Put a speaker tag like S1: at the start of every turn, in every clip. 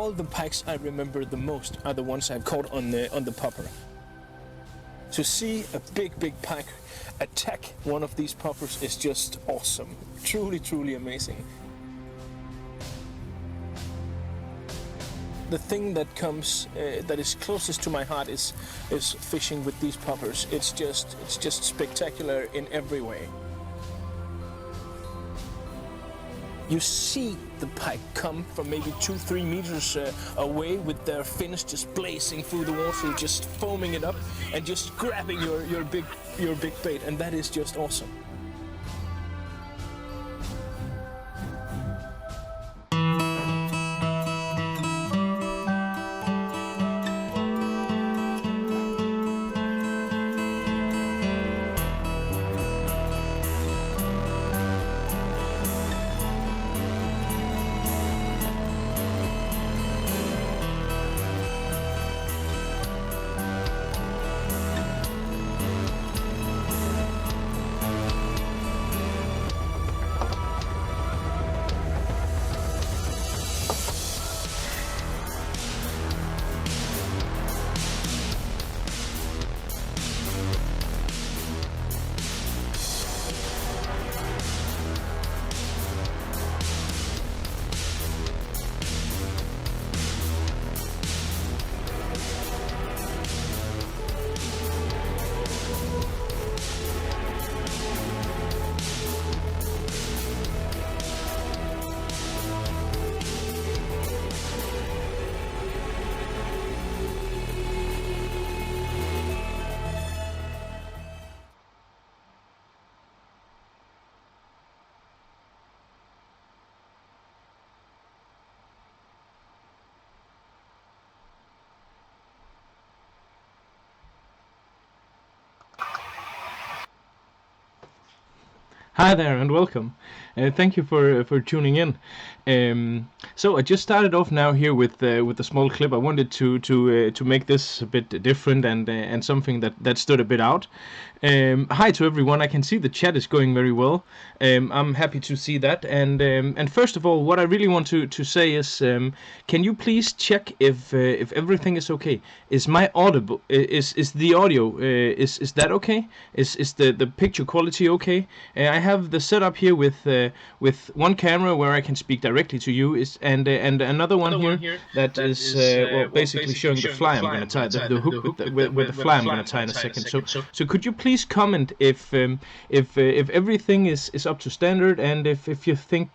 S1: all the pikes I remember the most are the ones I've caught on the popper. To see a big pike attack one of these poppers is just awesome. Truly amazing. The thing that comes that is closest to my heart is fishing with these poppers. It's just spectacular in every way. You see the pike come from maybe 2-3 meters away with their fins just blazing through the water, just foaming it up and just grabbing your big bait, and that is just awesome.
S2: Hi there and welcome. Thank you for tuning in. So I just started off now here with a small clip. I wanted to make this a bit different and something that stood a bit out. Hi to everyone. I can see the chat is going very well. I'm happy to see that. And first of all, what I really want to say is, can you please check if everything is okay? Is my audible? Is the audio? Is that okay? Is the picture quality okay? I have the setup here with one camera where I can speak directly to you, and another one here that is well, basically showing the fly I'm going to tie, the hook with the fly I'm going to tie in a second. So could you please comment if everything is up to standard, and if you think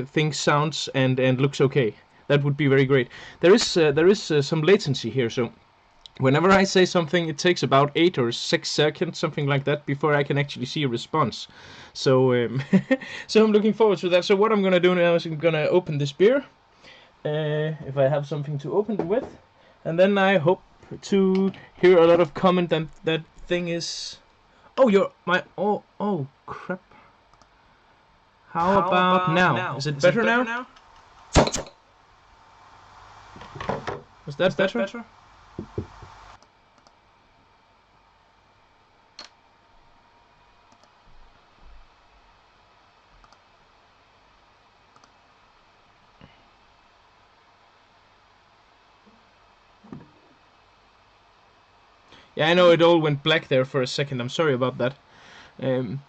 S2: things sounds and looks okay? That would be very great. There is some latency here, so whenever I say something, it takes about 8 or 6 seconds, something like that, before I can actually see a response. So, so I'm looking forward to that. So what I'm gonna do now is I'm gonna open this beer, if I have something to open it with, and then I hope to hear a lot of comment. And that thing is, oh, you're my oh crap. How about now? Is it better now? Was that better? Yeah, I know it all went black there for a second. I'm sorry about that. I'm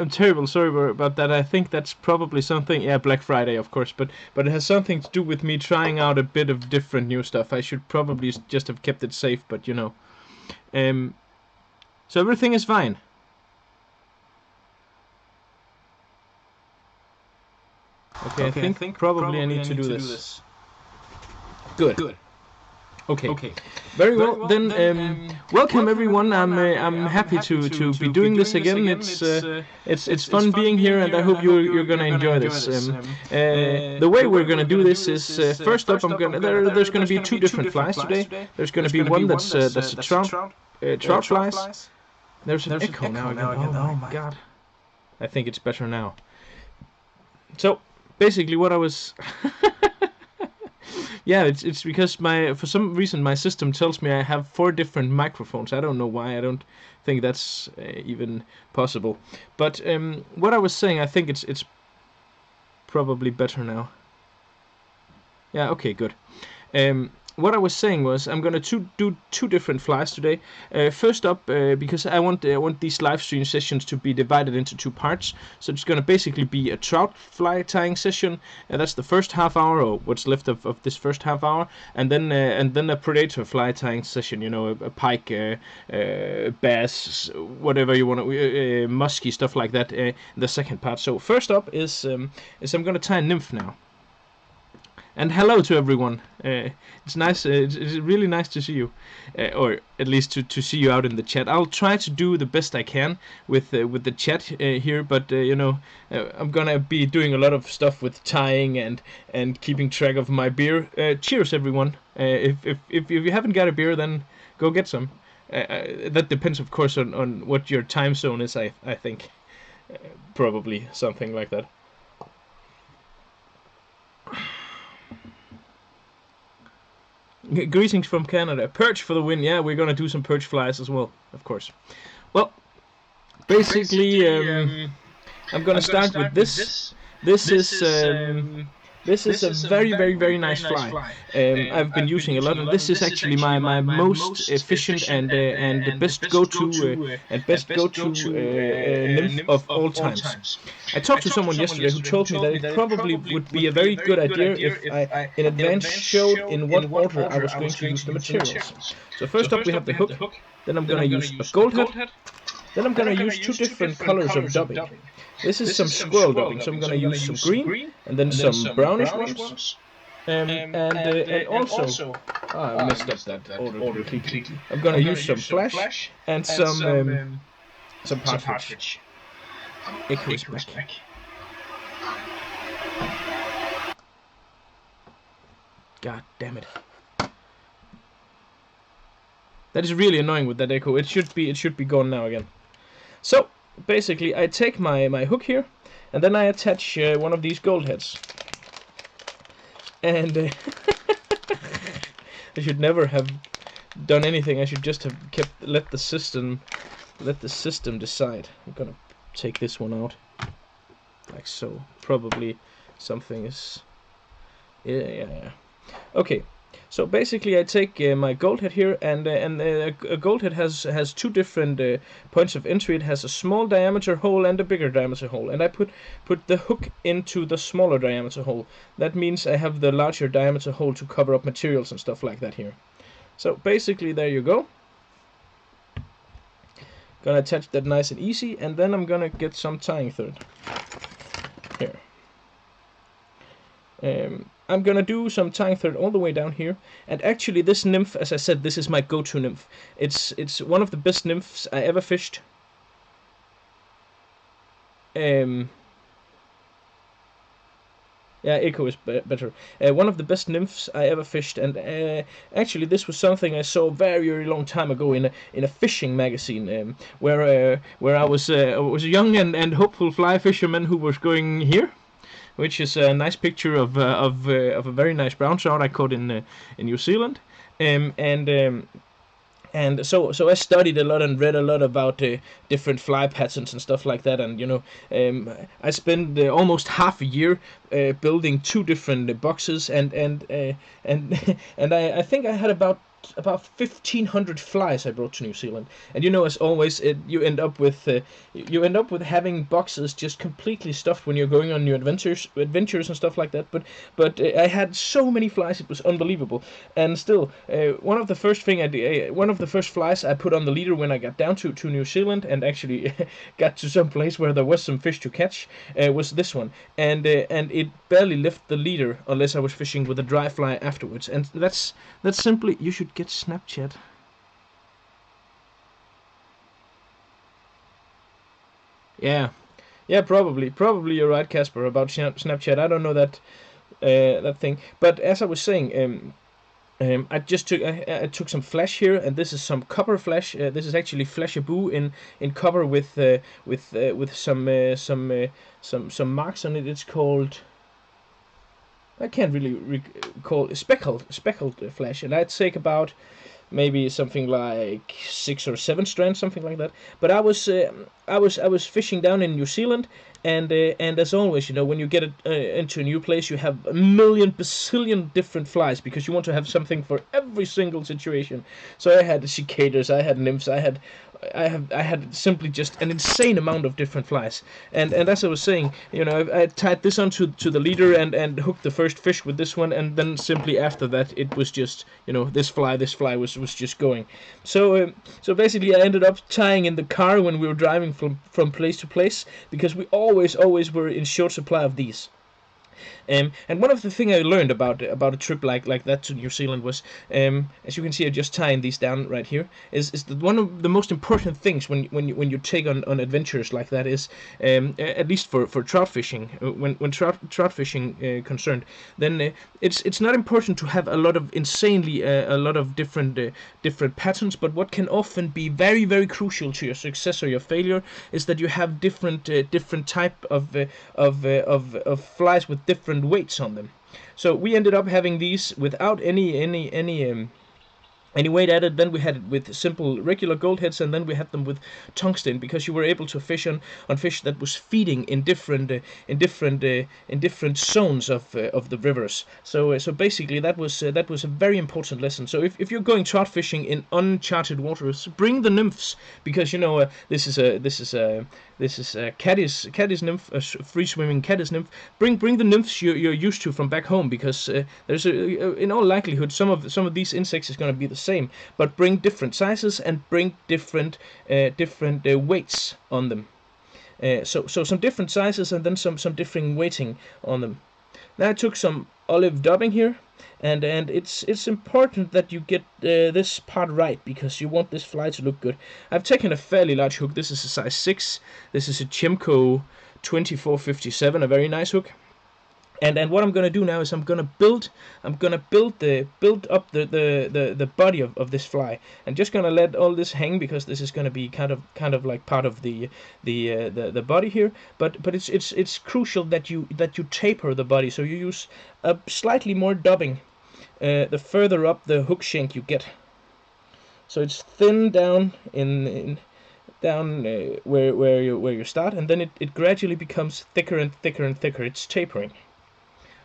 S2: terrible sorry about that. I think that's probably something. Yeah, Black Friday, of course, but it has something to do with me trying out a bit of different new stuff. I should probably just have kept it safe, but you know. So everything is fine. Okay, I think probably I need to do this. Good. Okay. Very well. Then welcome everyone. I'm happy to be doing this again. It's fun being here, and I hope you're gonna enjoy this. The way we're gonna do this is first up, there's gonna be 2 different flies today. There's gonna be one that's a trout flies. There's an echo now again. Oh my god. I think it's better now. So basically, what I was. Yeah, it's because for some reason my system tells me I have 4 different microphones. I don't know why. I don't think that's even possible. But what I was saying, I think it's probably better now. Yeah, okay, good. What I was saying was I'm gonna do two different flies today. First up, because I want these live stream sessions to be divided into two parts. So it's gonna basically be a trout fly tying session. That's the first half hour, or what's left of this first half hour, and then a predator fly tying session. You know, a pike, bass, whatever you want, musky stuff like that. The second part. So first up is I'm gonna tie a nymph now. And hello to everyone. It's nice. It's really nice to see you, or at least to see you out in the chat. I'll try to do the best I can with the chat here, but you know, I'm gonna be doing a lot of stuff with tying and keeping track of my beer. Cheers, everyone. If you haven't got a beer, then go get some. That depends, of course, on what your time zone is. I think probably something like that. Greetings from Canada. Perch for the win. Yeah, we're gonna do some perch flies as well, of course. Well, basically, I'm gonna start with this. This is a very nice fly. I've been using a lot, and this is actually my most efficient and the best go-to nymph of all times. I talked to someone yesterday who told me that it probably would be a very good idea if I in advance showed in what order I was going to use the materials. So first up we have the hook, then I'm going to use a gold head, then I'm going to use two different colors of dubbing. This is some squirrel dubbing, so I'm going to use some green and then some brownish ones. And also, I messed up that order completely. I'm going to use some flash and some partridge. Echo is back. God damn it. That is really annoying with that echo. It should be gone now again. So basically I take my hook here and then I attach one of these gold heads. And I should never have done anything. I should just have let the system decide. I'm gonna take this one out like so. Probably something is yeah. Okay, so basically I take my gold head here, and a gold head has two different points of entry. It has a small diameter hole and a bigger diameter hole, and I put the hook into the smaller diameter hole. That means I have the larger diameter hole to cover up materials and stuff like that here. So basically there you go. Gonna attach that nice and easy, and then I'm gonna get some tying thread here. I'm gonna do some tying thread all the way down here, and actually this nymph, as I said, this is my go-to nymph. It's one of the best nymphs I ever fished. Yeah, echo is better. One of the best nymphs I ever fished, and actually this was something I saw very long time ago in a fishing magazine, where I was a young and hopeful fly fisherman who was going here, which is a nice picture of a very nice brown trout I caught in New Zealand, and so I studied a lot and read a lot about different fly patterns and stuff like that, and you know, I spent almost half a year building two different boxes, and I think I had about 1,500 flies I brought to New Zealand. And you know, as always, you end up with having boxes just completely stuffed when you're going on new adventures and stuff like that. But I had so many flies, it was unbelievable. And still, one of the first flies I put on the leader when I got down to New Zealand and actually got to some place where there was some fish to catch was this one, and it barely left the leader unless I was fishing with a dry fly afterwards. And that's simply, you should get Snapchat. Yeah, probably you're right, Casper, about Snapchat. I don't know that thing, but as I was saying, I took some flash here, and this is some copper flash. This is actually FLASHBACK in copper with some marks on it. It's called, I can't really recall, speckled flash, and I'd take about
S1: maybe something like 6 or 7 strands, something like that. But I was fishing down in New Zealand, and as always, you know, when you get into a new place, you have a million bazillion different flies because you want to have something for every single situation. So I had cicadas, I had nymphs, I had simply just an insane amount of different flies. And as I was saying, you know, I tied this onto the leader and hooked the first fish with this one, and then simply after that it was just, you know, this fly was just going. So basically I ended up tying in the car when we were driving from place to place because we always were in short supply of these. And one of the things I learned about a trip like that to New Zealand was, as you can see, I'm just tying these down right here. Is that one of the most important things when you take on adventures like that is, at least for trout fishing, when trout fishing concerned, then it's not important to have a lot of insanely a lot of different patterns, but what can often be very crucial to your success or your failure is that you have different type of flies with different weights on them. So we ended up having these without any weight added. Then we had it with simple regular gold heads, and then we had them with tungsten because you were able to fish on fish that was feeding in different zones of the rivers. So basically that was a very important lesson. So if you're going trout fishing in uncharted waters, bring the nymphs because, you know, this is a caddis nymph, a free swimming caddis nymph. Bring the nymphs you're used to from back home because there's in all likelihood some of these insects is going to be the same, but bring different sizes and bring different weights on them. So some different sizes and then some different weighting on them. Now I took some olive dubbing here, and it's important that you get this part right because you want this fly to look good. I've taken a fairly large hook. This is a size 6. This is a Chimco 2457, a very nice hook. And what I'm gonna do now is I'm gonna build up the body of this fly, and just gonna let all this hang because this is gonna be kind of like part of the body here. But it's crucial that you taper the body, so you use a slightly more dubbing the further up the hook shank you get. So it's thin down down where you start, and then it gradually becomes thicker and thicker and thicker. It's tapering.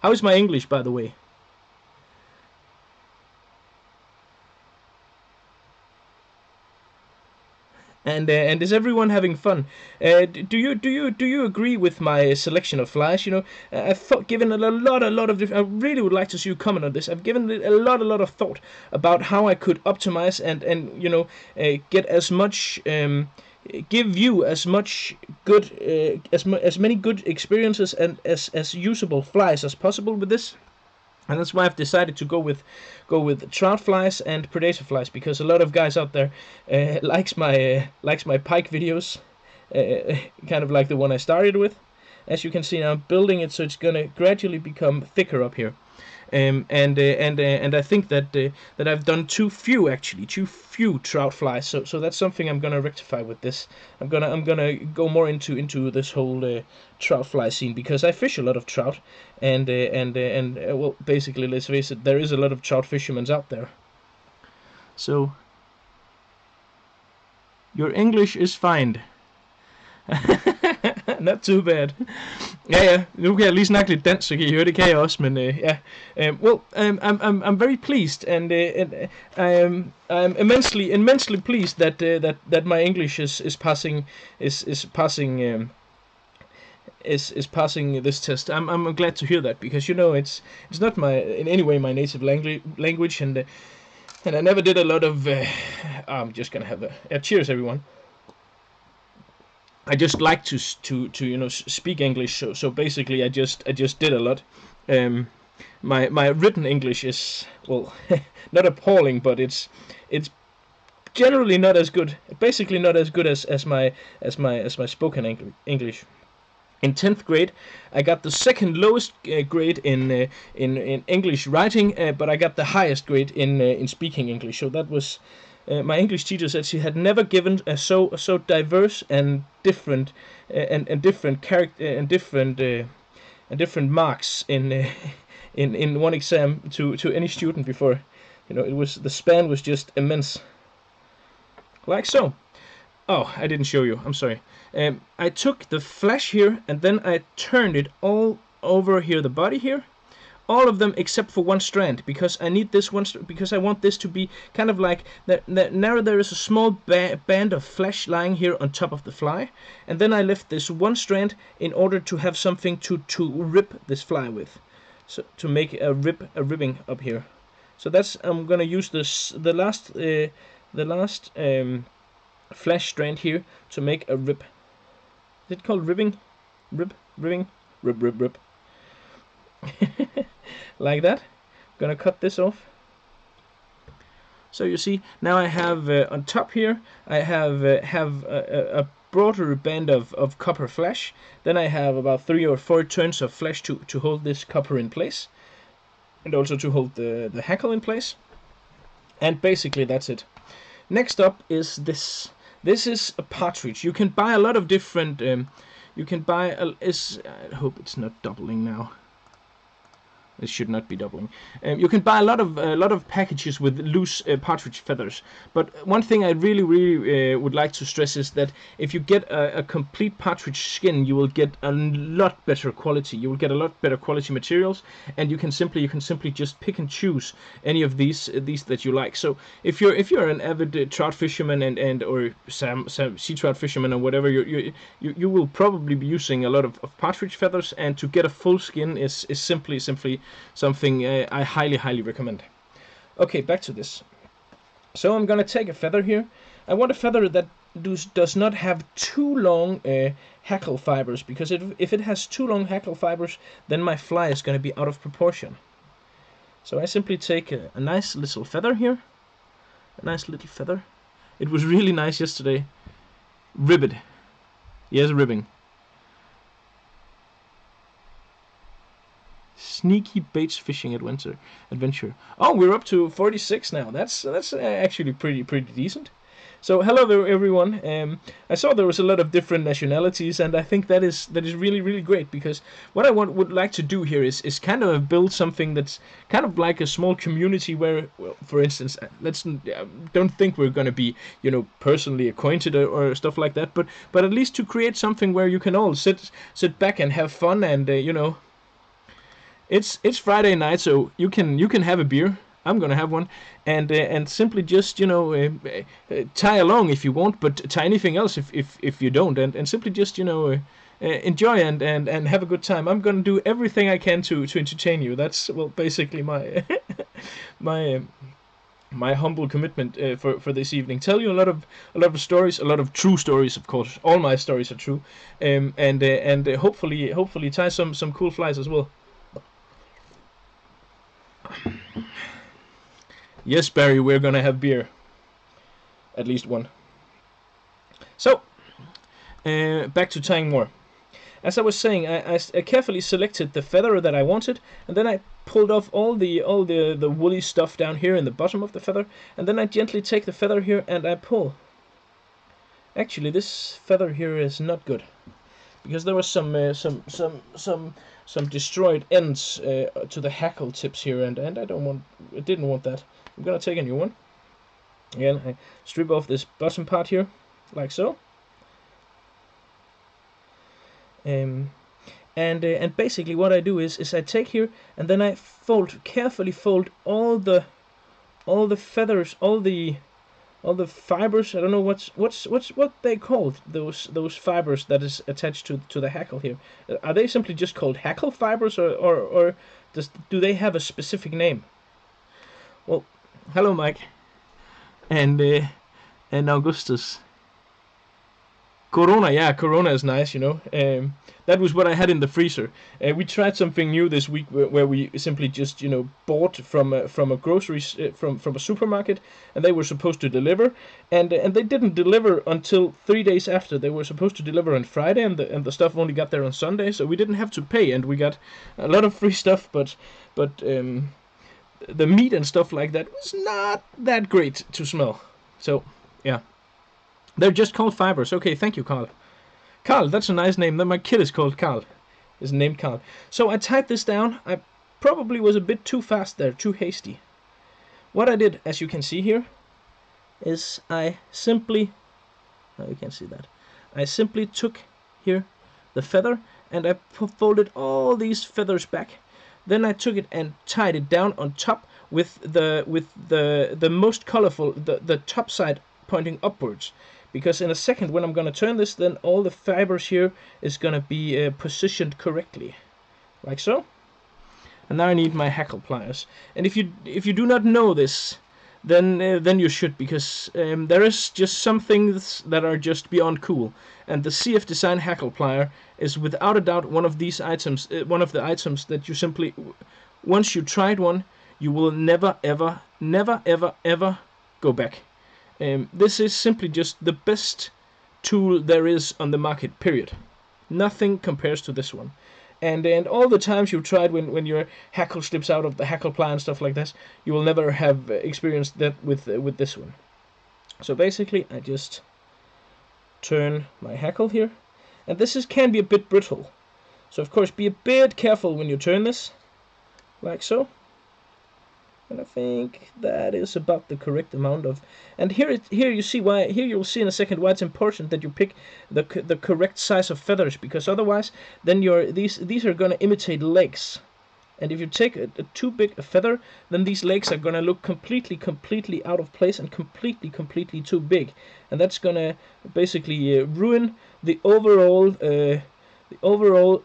S1: How is my English, by the way? And is everyone having fun? Do you agree with my selection of flies? You know, I've given it a lot of different. I really would like to see you comment on this. I've given it a lot of thought about how I could optimize and you know, get as much. Give you as much good as many good experiences and as usable flies as possible with this. And that's why I've decided to go with trout flies and predator flies, because a lot of guys out there likes my pike videos, kind of like the one I started with. As you can see now, I'm building it so it's gonna gradually become thicker up here. And I think that I've done too few trout flies. So that's something I'm gonna rectify with this. I'm gonna go more into this whole trout fly scene because I fish a lot of trout, and well, basically, let's face it, there is a lot of trout fishermen out there. So your English is fine. Not too bad. Ja, nu kan jeg lige snakke lidt dansk, så kan I høre, det kan jeg også, men ja. Well, I'm very pleased, and I'm immensely pleased that my English is passing this test. I'm glad to hear that because, you know, it's not in any way my native language, and I never did a lot of. I'm just gonna have a cheers, everyone. I just like to you know, speak English, so basically I just did a lot. My written English is, well, not appalling, but it's generally not as good. Basically not as good as my spoken English. In 10th grade, I got the second lowest grade in English writing, but I got the highest grade in speaking English. So that was. My English teacher said she had never given so diverse and different different character and different marks in one exam to any student before.
S2: You know, the span was just immense, like so. Oh, I didn't show you. I'm sorry. I took the flash here and then I turned it all over here, the body here. All of them except for one strand, because I need this one, because I want this to be kind of like now there is a small band of flesh lying here on top of the fly, and then I left this one strand in order to have something to rip this fly with, so to make a ribbing up here. So that's, I'm gonna use this the last flash strand here to make a rib. Is it called ribbing? Ribbing? Rib. Like that. I'm gonna cut this off. So you see, now I have on top here, I have a broader band of copper flash. Then I have about 3 or 4 turns of flash to hold this copper in place, and also to hold the hackle in place. And basically that's it. Next up is this. This is a partridge. You can buy a lot of different. You can buy. I hope it's not doubling now. It should not be doubling. You can buy a lot of packages with loose partridge feathers. But one thing I really would like to stress is that if you get a complete partridge skin, you will get a lot better quality. You will get a lot better quality materials, and you can simply just pick and choose any of these that you like. So if you're an avid trout fisherman and or some sea trout fisherman or whatever, you will probably be using a lot of partridge feathers, and to get a full skin is simply something I highly recommend. Okay, back to this. So I'm gonna take a feather here. I want a feather that does not have too long hackle fibers, because if it has too long hackle fibers, then my fly is gonna be out of proportion. So I simply take a nice little feather here. A nice little feather. It was really nice yesterday. Ribbed. Yes, ribbing. Sneaky baits fishing adventure. Oh, we're up to 46 now. That's actually pretty decent. So hello everyone. I saw there was a lot of different nationalities, and I think that is really great, because what I would like to do here is kind of build something that's kind of like a small community where, well, for instance, don't think we're gonna be, you know, personally acquainted or stuff like that, but at least to create something where you can all sit back and have fun, and you know, it's Friday night, so you can have a beer. I'm gonna have one, and simply just, you know, tie along if you want, but tie anything else if you don't, and simply just, you know, enjoy and have a good time. I'm gonna do everything I can to entertain you. That's, well, basically my my humble commitment for this evening. Tell you a lot of stories, a lot of true stories, of course. All my stories are true, and hopefully tie some cool flies as well. Yes, Barry, we're gonna have beer. At least one. So, back to tying more. As I was saying, I carefully selected the feather that I wanted, and then I pulled off all the woolly stuff down here in the bottom of the feather, and then I gently take the feather here and I pull. Actually, this feather here is not good, because there was some destroyed ends to the hackle tips here, and I didn't want that. I'm gonna take a new one. Again, I strip off this bottom part here, like so. And basically what I do is I take here and then I carefully fold all the feathers, all the fibers. I don't know what they called, those fibers that is attached to the hackle here. Are they simply just called hackle fibers, or do they have a specific name? Well, hello Mike, and Augustus. Corona, yeah, Corona is nice, you know. That was what I had in the freezer. We tried something new this week where we simply just, you know, bought from a grocery from a supermarket, and they were supposed to deliver, and they didn't deliver until 3 days after. They were supposed to deliver on Friday, and the stuff only got there on Sunday, so we didn't have to pay, and we got a lot of free stuff, but the meat and stuff like that was not that great to smell. So yeah. They're just called fibers. Okay, thank you, Carl. Carl, that's a nice name. My kid is called Carl. Is named Carl. So I tied this down. I probably was a bit too fast there, too hasty. what I did, as you can see here, is I simply, now you can see that, I simply took here the feather and I folded all these feathers back. Then I took it and tied it down on top with the most colorful, the top side pointing upwards. Because in a second when I'm gonna turn this, then all the fibers here is gonna be positioned correctly, like so. And now I need my hackle pliers. And if you do not know this, then you should, because there is just some things that are just beyond cool. And the CF Design hackle plier is without a doubt one of these items, one of the items that you simply, once you tried one, you will never ever go back. This is simply just the best tool there is on the market, period. Nothing compares to this one. And all the times you've tried when your hackle slips out of the hackle plier and stuff like this, you will never have experienced that with this one. So basically, I just turn my hackle here, and this can be a bit brittle. So of course, be a bit careful when you turn this, like so. And I think that is about the correct amount of. And here you see why. Here you'll see in a second why it's important that you pick the correct size of feathers, because otherwise, then these are gonna imitate legs. And if you take a too big a feather, then these legs are gonna look completely out of place and completely too big, and that's gonna basically ruin the overall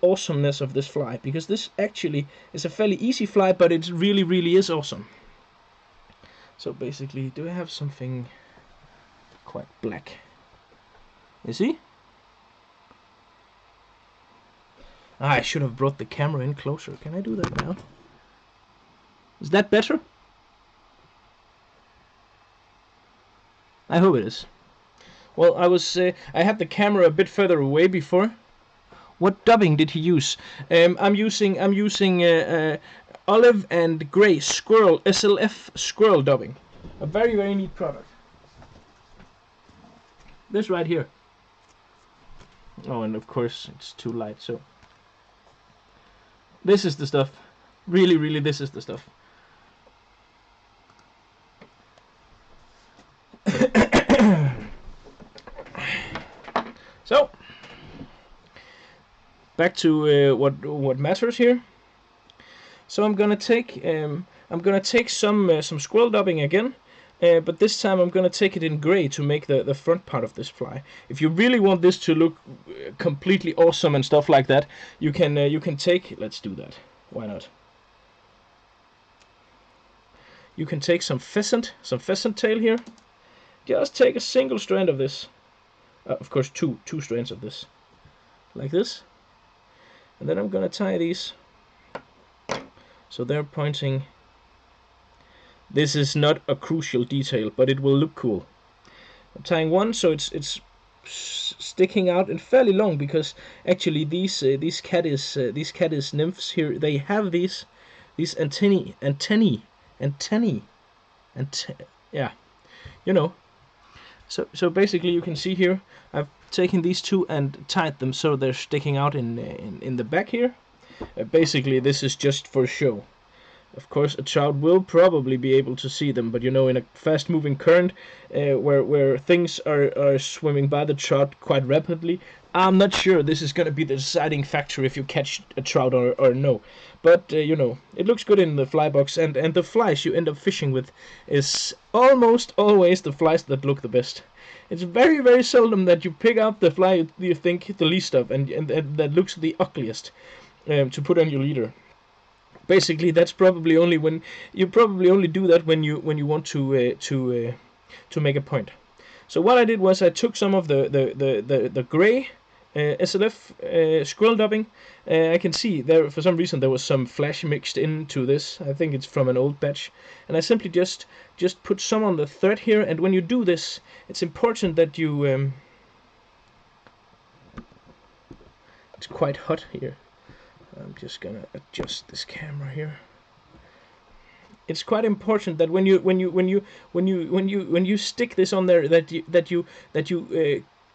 S2: awesomeness of this fly, because this actually is a fairly easy fly, but it really is awesome. So basically, do I have something quite black? You see? I should have brought the camera in closer. Can I do that now? Is that better? I hope it is. Well, I had the camera a bit further away before. What dubbing did he use? I'm using olive and gray squirrel SLF squirrel dubbing. A very neat product. This right here. Oh, and of course it's too light, so this is the stuff. Really, this is the stuff. So back to what matters here. So I'm gonna take some squirrel dubbing again, but this time I'm gonna take it in gray to make the front part of this fly. If you really want this to look completely awesome and stuff like that, you can take. Let's do that. Why not? You can take some pheasant tail here. Just take a single strand of this. Of course, two strands of this, like this. And then I'm gonna tie these so they're pointing. This is not a crucial detail, but it will look cool. I'm tying one so it's sticking out and fairly long, because actually these caddis nymphs here, they have these antennae, yeah, you know. So basically, you can see here, I've taken these two and tied them so they're sticking out in the back here. Basically, this is just for show. Of course, a trout will probably be able to see them, but you know, in a fast-moving current where things are swimming by the trout quite rapidly, I'm not sure this is going to be the deciding factor if you catch a trout or no. But you know, it looks good in the fly box, and the flies you end up fishing with is almost always the flies that look the best. It's very seldom that you pick out the fly you think the least of, and that looks the ugliest to put on your leader. Basically, that's probably only when you do that when you want to make a point. So what I did was I took some of the gray SLF squirrel dubbing. I can see there, for some reason, there was some flash mixed into this. I think it's from an old batch, and I simply just put some on the thread here. And when you do this, it's important that you it's quite hot here. I'm just gonna adjust this camera here. It's quite important that when you stick this on there, that you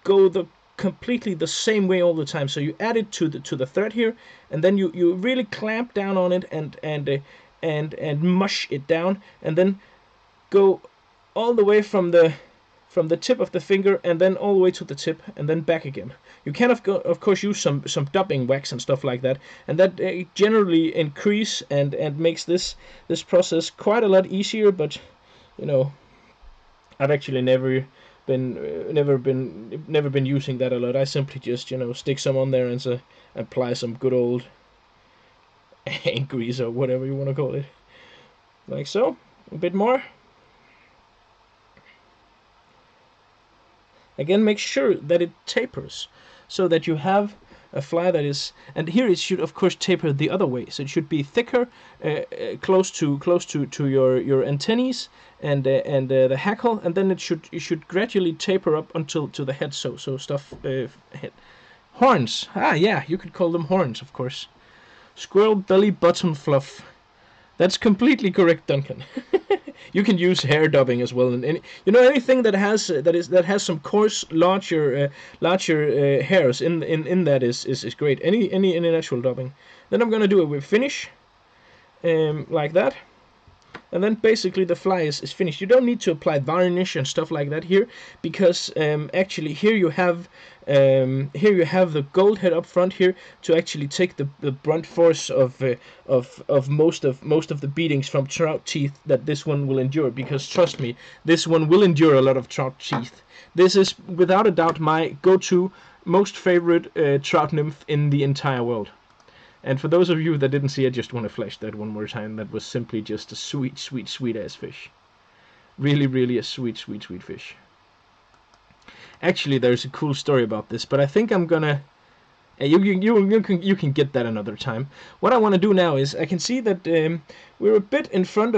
S2: go completely the same way all the time. So you add it to the thread here, and then you really clamp down on it and mush it down, and then go all the way from the tip of the finger and then all the way to the tip and then back again. You can of course use some dubbing wax and stuff like that, and that generally increase and makes this process quite a lot easier. But you know, I've actually never been using that a lot. I simply just, you know, stick some on there and apply some good old ink grease or whatever you want to call it, like so. A bit more. Again, make sure that it tapers so that you have a fly that is, and here it should of course taper the other way, so it should be thicker, close to your antennae and the hackle, and then it should gradually taper up until to the head. So stuff head horns. Yeah, you could call them horns, of course. Squirrel belly button fluff. That's completely correct, Duncan. You can use hair dubbing as well, and anything that has some coarse, larger hairs in that is great. Any natural dubbing. Then I'm gonna do it with finish, like that, and then basically the fly is finished. You don't need to apply varnish and stuff like that here, because actually here you have the gold head up front here to actually take the brunt force of most of the beatings from trout teeth that this one will endure. Because trust me, this one will endure a lot of trout teeth. This is without a doubt my go-to most favorite trout nymph in the entire world. And for those of you that didn't see, I just want to flash that one more time. That was simply just a sweet ass fish. Really a sweet fish. Actually, there's a cool story about this, but I think I'm gonna. You can get that another time. What I want to do now is I can see that we're a bit in front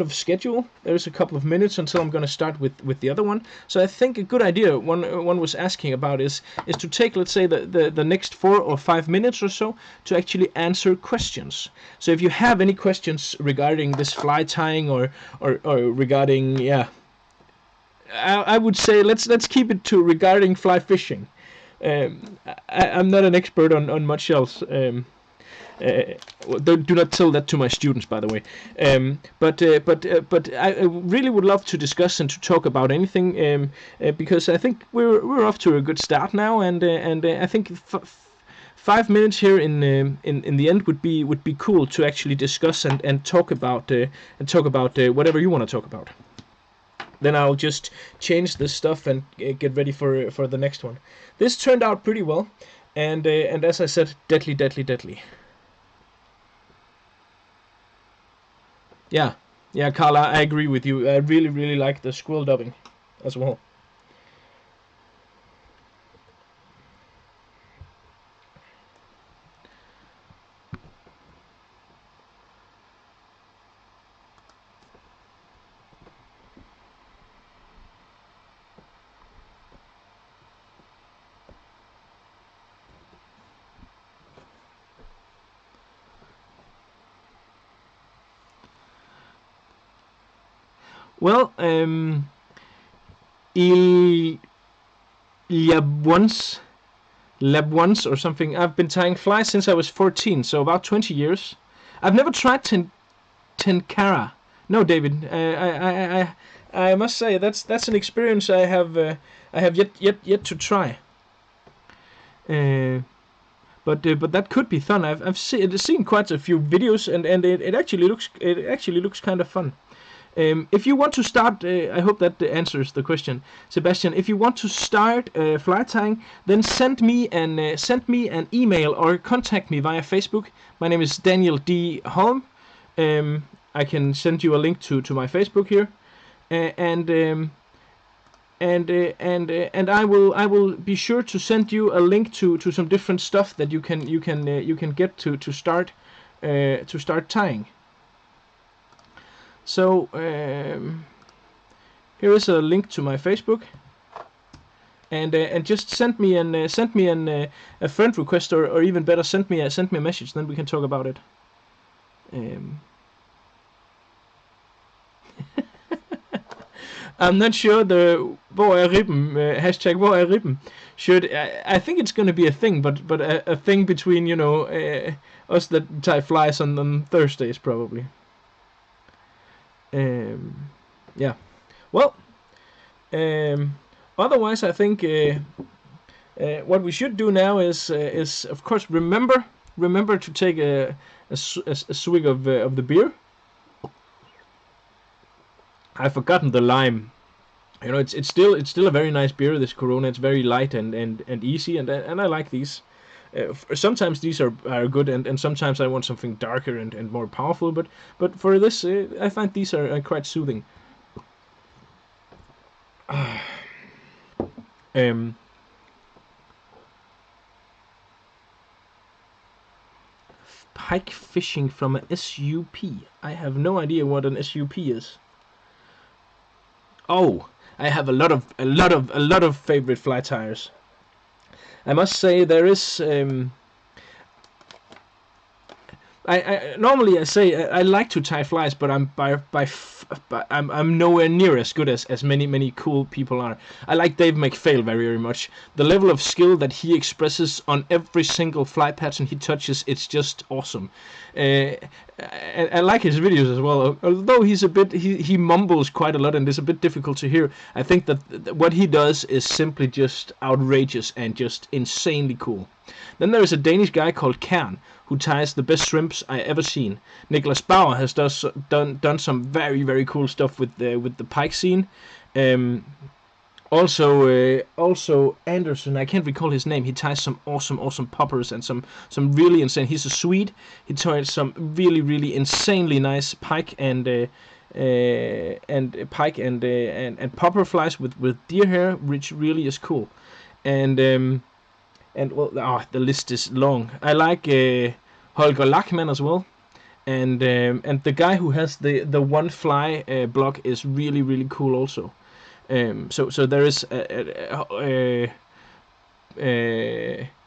S2: of schedule. There's a couple of minutes until I'm gonna start with the other one. So I think a good idea one was asking about is to take, let's say, the next 4 or 5 minutes or so to actually answer questions. So if you have any questions regarding this fly tying or regarding, yeah, I would say let's keep it to regarding fly fishing. I'm not an expert on much else. Do not tell that to my students, by the way. But I really would love to discuss and to talk about anything, because I think we're off to a good start now, and I think 5 minutes here in the end would be cool to actually discuss and talk about whatever you want to talk about. Then I'll just change this stuff and get ready for the next one. This turned out pretty well, and as I said, deadly. Yeah, Carla, I agree with you. I really like the squirrel dubbing as well. Well, il y a lab once or something. I've been tying flies since I was 14, so about 20 years. I've never tried tenkara. No, David. I must say that's an experience I have yet to try. But that could be fun. I've seen quite a few videos, and it actually looks kind of fun. If you want to start, I hope that answers the question, Sebastian. If you want to start fly tying, then send me an email or contact me via Facebook. My name is Daniel D. Holm. I can send you a link to my Facebook here, and I will be sure to send you a link to some different stuff that you can get to start tying. So here is a link to my Facebook, and just send me a friend request, or even better, send me a message. Then we can talk about it. I'm not sure the hvor er ribben hashtag hvor er ribben should I think it's going to be a thing, but a thing between us that tie flies on Thursdays probably. Yeah. Well, otherwise, I think what we should do now is of course remember to take a swig of the beer. I've forgotten the lime. You know, it's still a very nice beer. This Corona, it's very light and easy, and I like these. Sometimes these are good, and sometimes I want something darker and more powerful. But for this, I find these are quite soothing. Pike fishing from a SUP. I have no idea what an SUP is. Oh, I have a lot of favorite fly tires. I must say there is. I normally I say I like to tie flies, but I'm nowhere near as good as many cool people are. I like Dave McPhail very much. The level of skill that he expresses on every single fly pattern he touches, it's just awesome. I like his videos as well. Although he's a bit he mumbles quite a lot and it's a bit difficult to hear. I think that what he does is simply just outrageous and just insanely cool. Then there is a Danish guy called Kern who ties the best shrimps I ever seen. Niklas Bauer has done some very cool stuff with the pike scene. Also Anderson, I can't recall his name. He ties some awesome poppers and some really insane. He's a Swede. He ties some really insanely nice pike and popper flies with deer hair, which really is cool. And well, the list is long. I like Holger Lachmann as well, and the guy who has the one fly blog is really cool also. So there is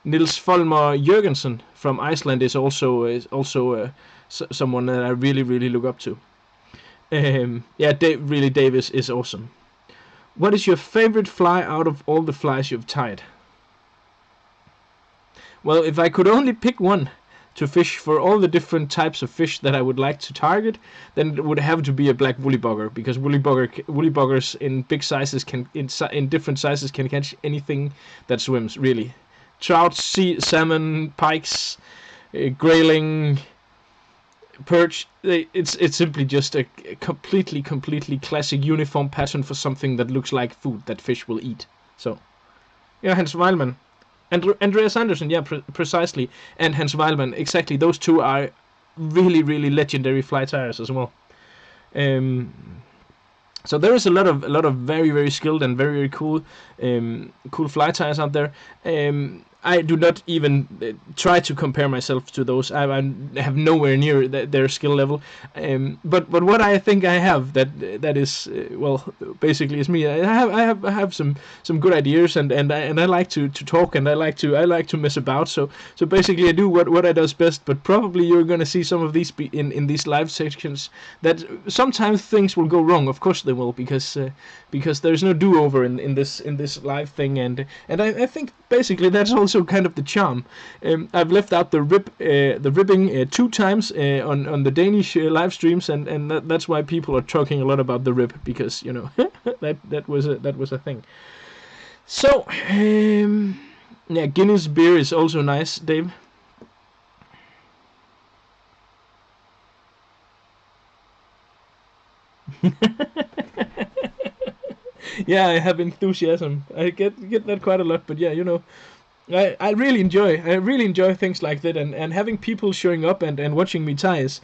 S2: Nils Folmer Jørgensen from Iceland is also someone that I really look up to. Dave is awesome. What is your favorite fly out of all the flies you've tied? Well, if I could only pick one to fish for all the different types of fish that I would like to target, then it would have to be a black woolly-bugger, because woolly-buggers in big sizes in different sizes can catch anything that swims, really. Trout, salmon, pikes, grayling, perch. It's simply just a completely classic uniform pattern for something that looks like food that fish will eat. So, yeah, Hans Weilmann. Andreas Andersen, yeah, precisely, and Hans Weilmann, exactly. Those two are really legendary fly tires as well. So there is a lot of very skilled and very cool fly tires out there. I do not even try to compare myself to those. I have nowhere near their skill level. But what I think I have that is basically is me. I have some good ideas and I like to talk and I like to mess about. So basically I do what I does best. But probably you're gonna see some of these in these live sections that sometimes things will go wrong. Of course they will, because there's no do-over in this live thing, and I think basically that's also kind of the charm. I've left out the ribbing 2 times on the Danish live streams, and that's why people are talking a lot about the rib, because you know that was a thing. So yeah, Guinness beer is also nice, Dave. Yeah, I have enthusiasm. I get that quite a lot, but yeah, you know, I really enjoy things like that, and having people showing up and watching me tie is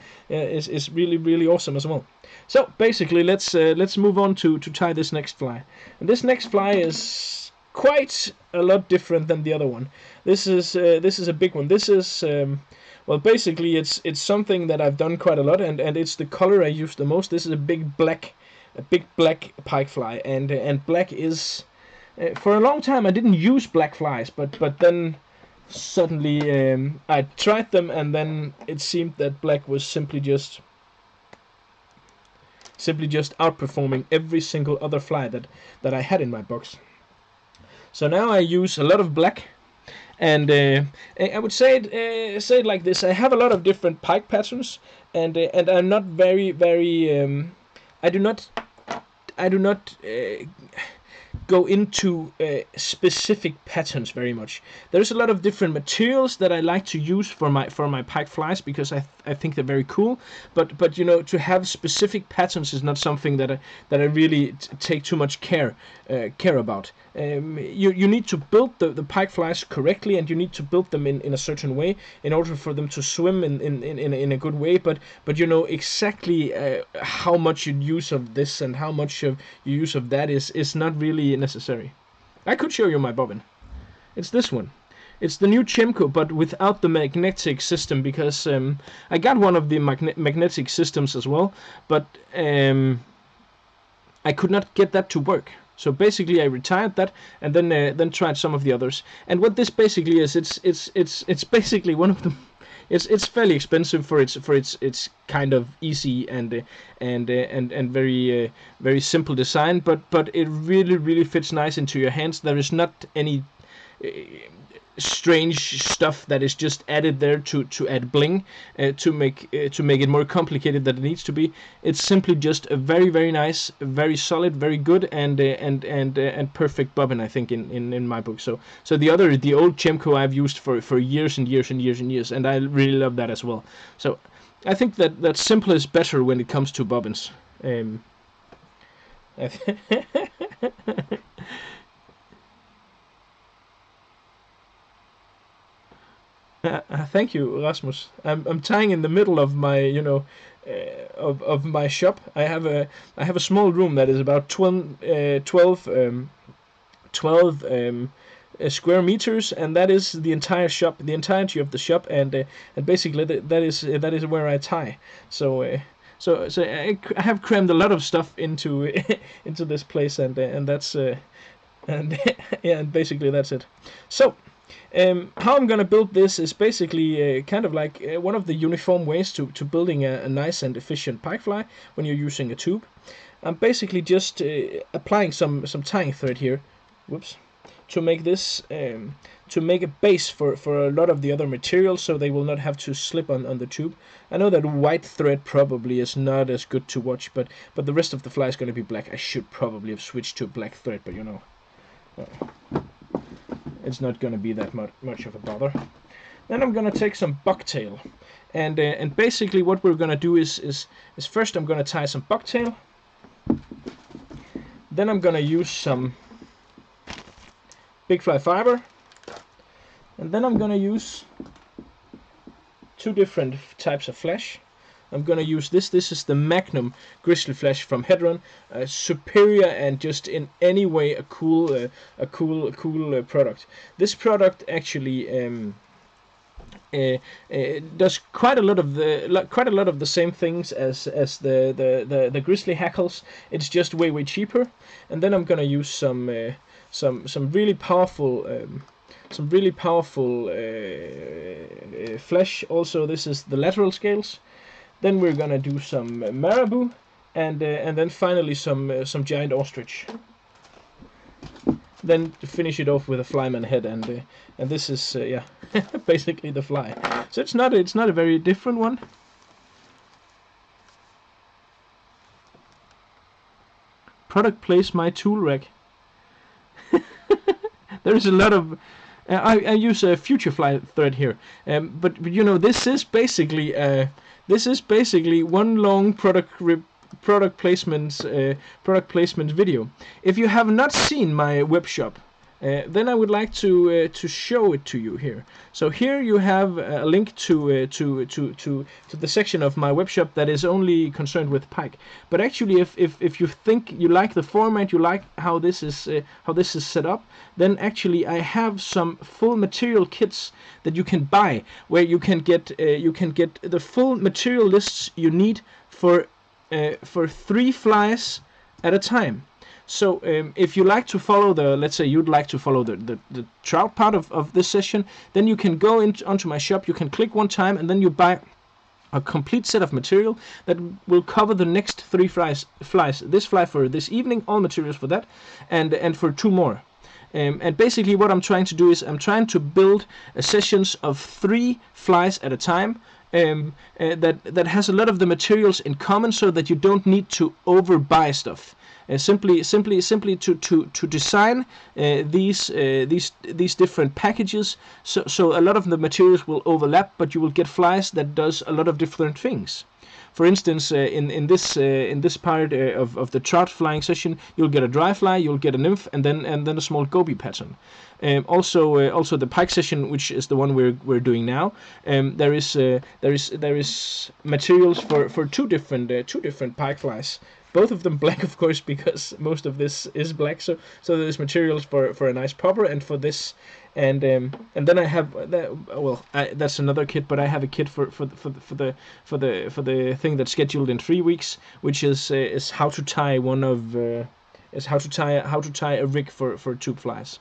S2: really awesome as well. So basically, let's move on to tie this next fly. And this next fly is quite a lot different than the other one. This is a big one. This is well, basically it's something that I've done quite a lot, and it's the color I use the most. This is a big black pike fly, and black is for a long time I didn't use black flies, but then suddenly I tried them, and then it seemed that black was simply just outperforming every single other fly that I had in my box. So now I use a lot of black, and I would say it like this: I have a lot of different pike patterns, and I'm not very I do not go into specific patterns very much. There's a lot of different materials that I like to use for my pike flies because I think they're very cool. But you know, to have specific patterns is not something that I really take too much care about. You need to build the pike flies correctly, and you need to build them in a certain way in order for them to swim in a good way. But you know exactly how much you use of this and how much of you use of that is not really necessary. I could show you my bobbin. It's this one. It's the new Chimco, but without the magnetic system, because I got one of the magnetic systems as well, but I could not get that to work. So basically, I retired that and then tried some of the others. And what this basically is, it's basically one of the. It's fairly expensive for its kind of easy and very very simple design, but it really fits nice into your hands. There is not any strange stuff that is just added there to add bling to make it more complicated than it needs to be. It's simply just a very nice, very solid, very good and perfect bobbin, I think, in my book. So the old Chimco I've used for years and years, and I really love that as well. So I think that simple is better when it comes to bobbins. Thank you, Rasmus. I'm tying in the middle of my of my shop. I have a small room that is about 12 square meters, and that is the entire shop, the entirety of the shop, and basically that is where I tie. So I have crammed a lot of stuff into into this place, and that's and yeah, and basically that's it. So. How I'm gonna build this is basically kind of like one of the uniform ways to building a nice and efficient pike fly when you're using a tube. I'm basically just applying some tying thread here, whoops, to make this to make a base for a lot of the other materials, so they will not have to slip on the tube. I know that white thread probably is not as good to watch, but the rest of the fly is going to be black. I should probably have switched to black thread, but you know. It's not going to be that much of a bother. Then I'm going to take some bucktail, and basically what we're going to do is first I'm going to tie some bucktail. Then I'm going to use some big fly fiber, and then I'm going to use two different types of flash. I'm gonna use this. This is the Magnum Grizzly Flash from Hedron. Superior and just in any way a cool product. This product actually does quite a lot of the same things as the Grizzly hackles. It's just way cheaper. And then I'm gonna use some really powerful. Flash. Also, this is the lateral scales. Then we're gonna do some marabou, and then finally some giant ostrich. Then finish it off with a flyman head, and this is yeah, basically the fly. So it's not a very different one. Product place my tool rack. There is a lot of. I use a future fly thread here, but you know this is basically one long product placement video. If you have not seen my web shop, then I would like to show it to you here. So here you have a link to the section of my web shop that is only concerned with pike. But actually, if you think you like the format, you like how this is set up, then actually I have some full material kits that you can buy, where you can get the full material lists you need for 3 flies at a time. So if you like to follow let's say you'd like to follow the trout part of this session, then you can go onto my shop, you can click one time, and then you buy a complete set of material that will cover the next 3 flies. This fly for this evening, all materials for that, and for 2 more. And basically what I'm trying to do is I'm trying to build sessions of 3 flies at a time, that has a lot of the materials in common, so that you don't need to overbuy stuff. Simply to design these different packages, so a lot of the materials will overlap, but you will get flies that does a lot of different things. For instance, in this part of the trout flying session, you'll get a dry fly, you'll get a nymph, and then a small goby pattern. Also the pike session, which is the one we're doing now, there is materials for two different pike flies. Both of them black, of course, because most of this is black. So there's materials for a nice popper and for this, and then I have that's another kit, but I have a kit for the thing that's scheduled in 3 weeks, which is how to tie how to tie a rig for tube flies.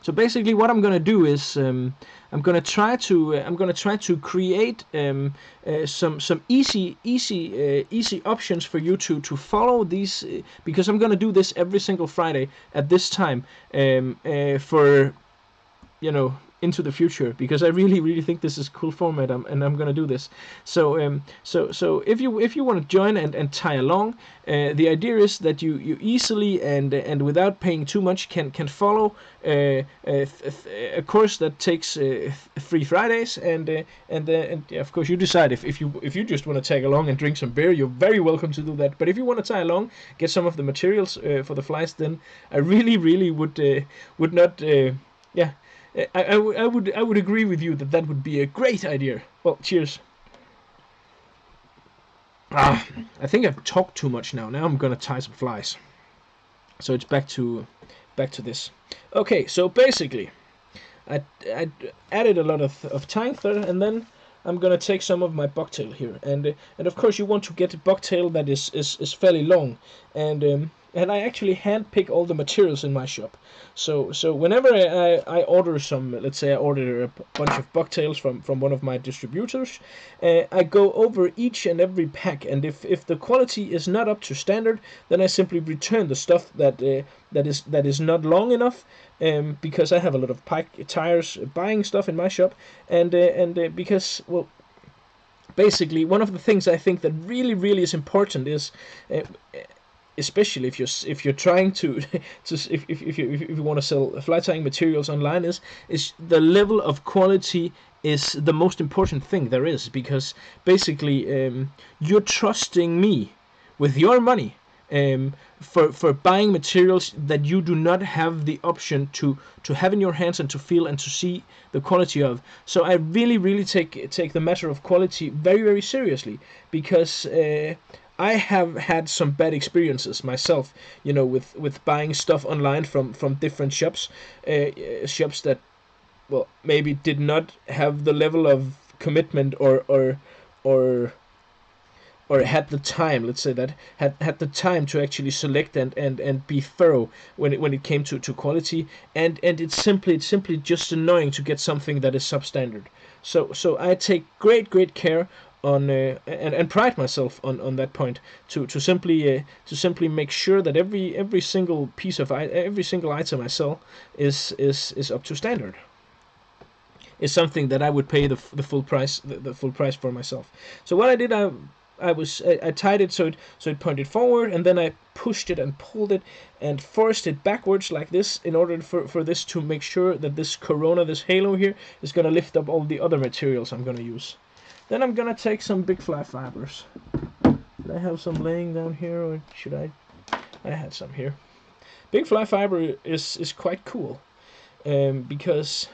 S2: So basically, what I'm gonna do is I'm gonna try to create some easy options for you to follow these, because I'm gonna do this every single Friday at this time for into the future, because I really think this is a cool format, and I'm gonna do this. So if you want to join and tie along, the idea is that you easily and without paying too much can follow a course that takes 3 Fridays, and of course you decide if you just want to tag along and drink some beer, you're very welcome to do that. But if you want to tie along, get some of the materials for the flies, then I really would not I would agree with you that would be a great idea. Well, cheers. I think I've talked too much now. Now I'm gonna tie some flies. So it's back to this. Okay, so basically, I added a lot of tying thread, and then I'm gonna take some of my bucktail here, and of course you want to get a bucktail that is fairly long, and I actually handpick all the materials in my shop. So whenever I order some, let's say I order a bunch of bucktails from one of my distributors, I go over each and every pack, and if the quality is not up to standard, then I simply return the stuff that is not long enough, because I have a lot of pike tires buying stuff in my shop, and because, well, basically one of the things I think that really is important is, especially if you're trying to if you want to sell fly tying materials online, is the level of quality is the most important thing there is, because basically you're trusting me with your money for buying materials that you do not have the option to have in your hands and to feel and to see the quality of. So I really take the matter of quality very seriously, because I have had some bad experiences myself, with buying stuff online from different shops that, well, maybe did not have the level of commitment or had the time, let's say that, had the time to actually select and be thorough when it came to quality, and it's simply just annoying to get something that is substandard. So I take great care on and pride myself on that point, to simply make sure that every single piece of every single item I sell is up to standard. Is something that I would pay the full price for myself. So what I did, I tied it so it pointed forward, and then I pushed it and pulled it and forced it backwards like this, in order for this to make sure that this corona, this halo here, is going to lift up all the other materials I'm going to use. Then I'm going to take some big fly fibers. Should I have some laying down here, or should I had some here. Big fly fiber is quite cool, because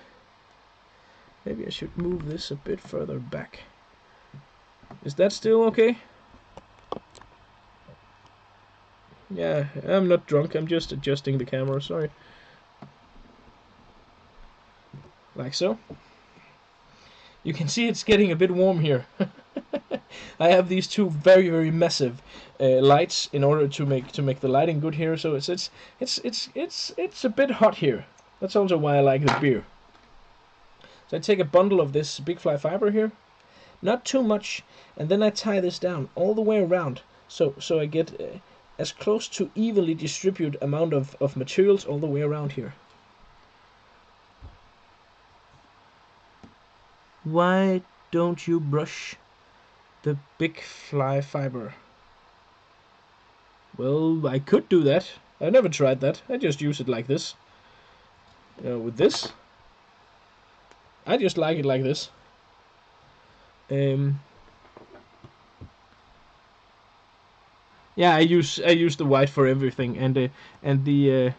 S2: maybe I should move this a bit further back. Is that still okay? Yeah, I'm not drunk, I'm just adjusting the camera, sorry. Like so. You can see it's getting a bit warm here. I have these two very massive lights in order to make the lighting good here, so it's a bit hot here. That's also why I like the beer. So I take a bundle of this big fly fiber here, not too much, and then I tie this down all the way around, so I get as close to evenly distributed amount of materials all the way around here. Why don't you brush the big fly fiber? Well, I could do that. I never tried that. I just use it like this. With this. I just like it like this. Yeah, I use the white for everything, and the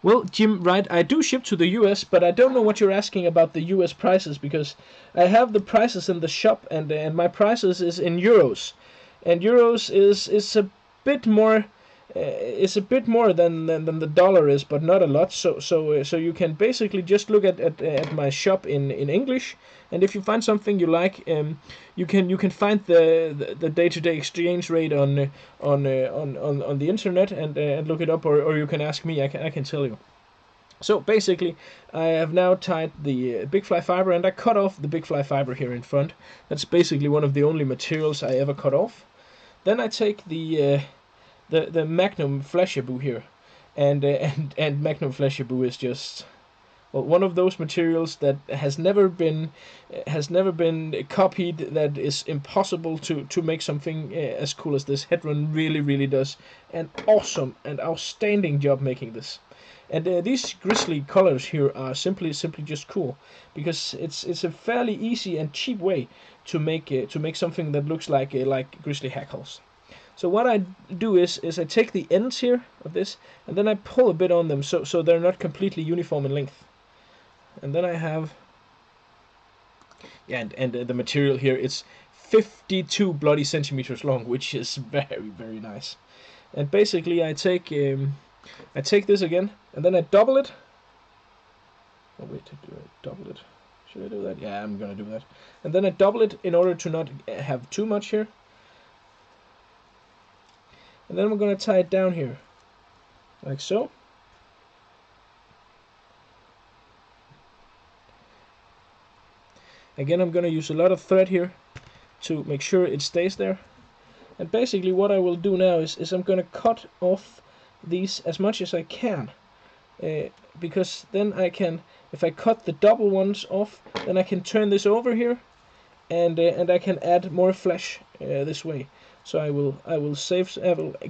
S2: well, Jim, right, I do ship to the US, but I don't know what you're asking about the US prices, because I have the prices in the shop, and my prices is in euros, and euros is a bit more. It's a bit more than the dollar is, but not a lot. So you can basically just look at my shop in English, and if you find something you like, you can find the day-to-day exchange rate on the internet, and look it up, or you can ask me. I can tell you. So basically, I have now tied the big fly fiber, and I cut off the big fly fiber here in front. That's basically one of the only materials I ever cut off. Then I take the Magnum FLASHBACK here, and Magnum FLASHBACK is just, well, one of those materials that has never been copied. That is impossible to make something as cool as this. Hedron really does an awesome and outstanding job making this. And these grizzly colors here are simply just cool, because it's a fairly easy and cheap way to make something that looks like grizzly hackles. So what I do is I take the ends here of this, and then I pull a bit on them so they're not completely uniform in length. And then I have, yeah, and the material here, it's 52 bloody centimeters long, which is very nice. And basically I take this again, and then I double it. Oh wait, do I double it? Should I do that? Yeah, I'm gonna do that. And then I double it in order to not have too much here. And then we're going to tie it down here, like so. Again, I'm going to use a lot of thread here to make sure it stays there. And basically what I will do now is I'm going to cut off these as much as I can. Because then I can, if I cut the double ones off, then I can turn this over here, and I can add more flesh this way. So I will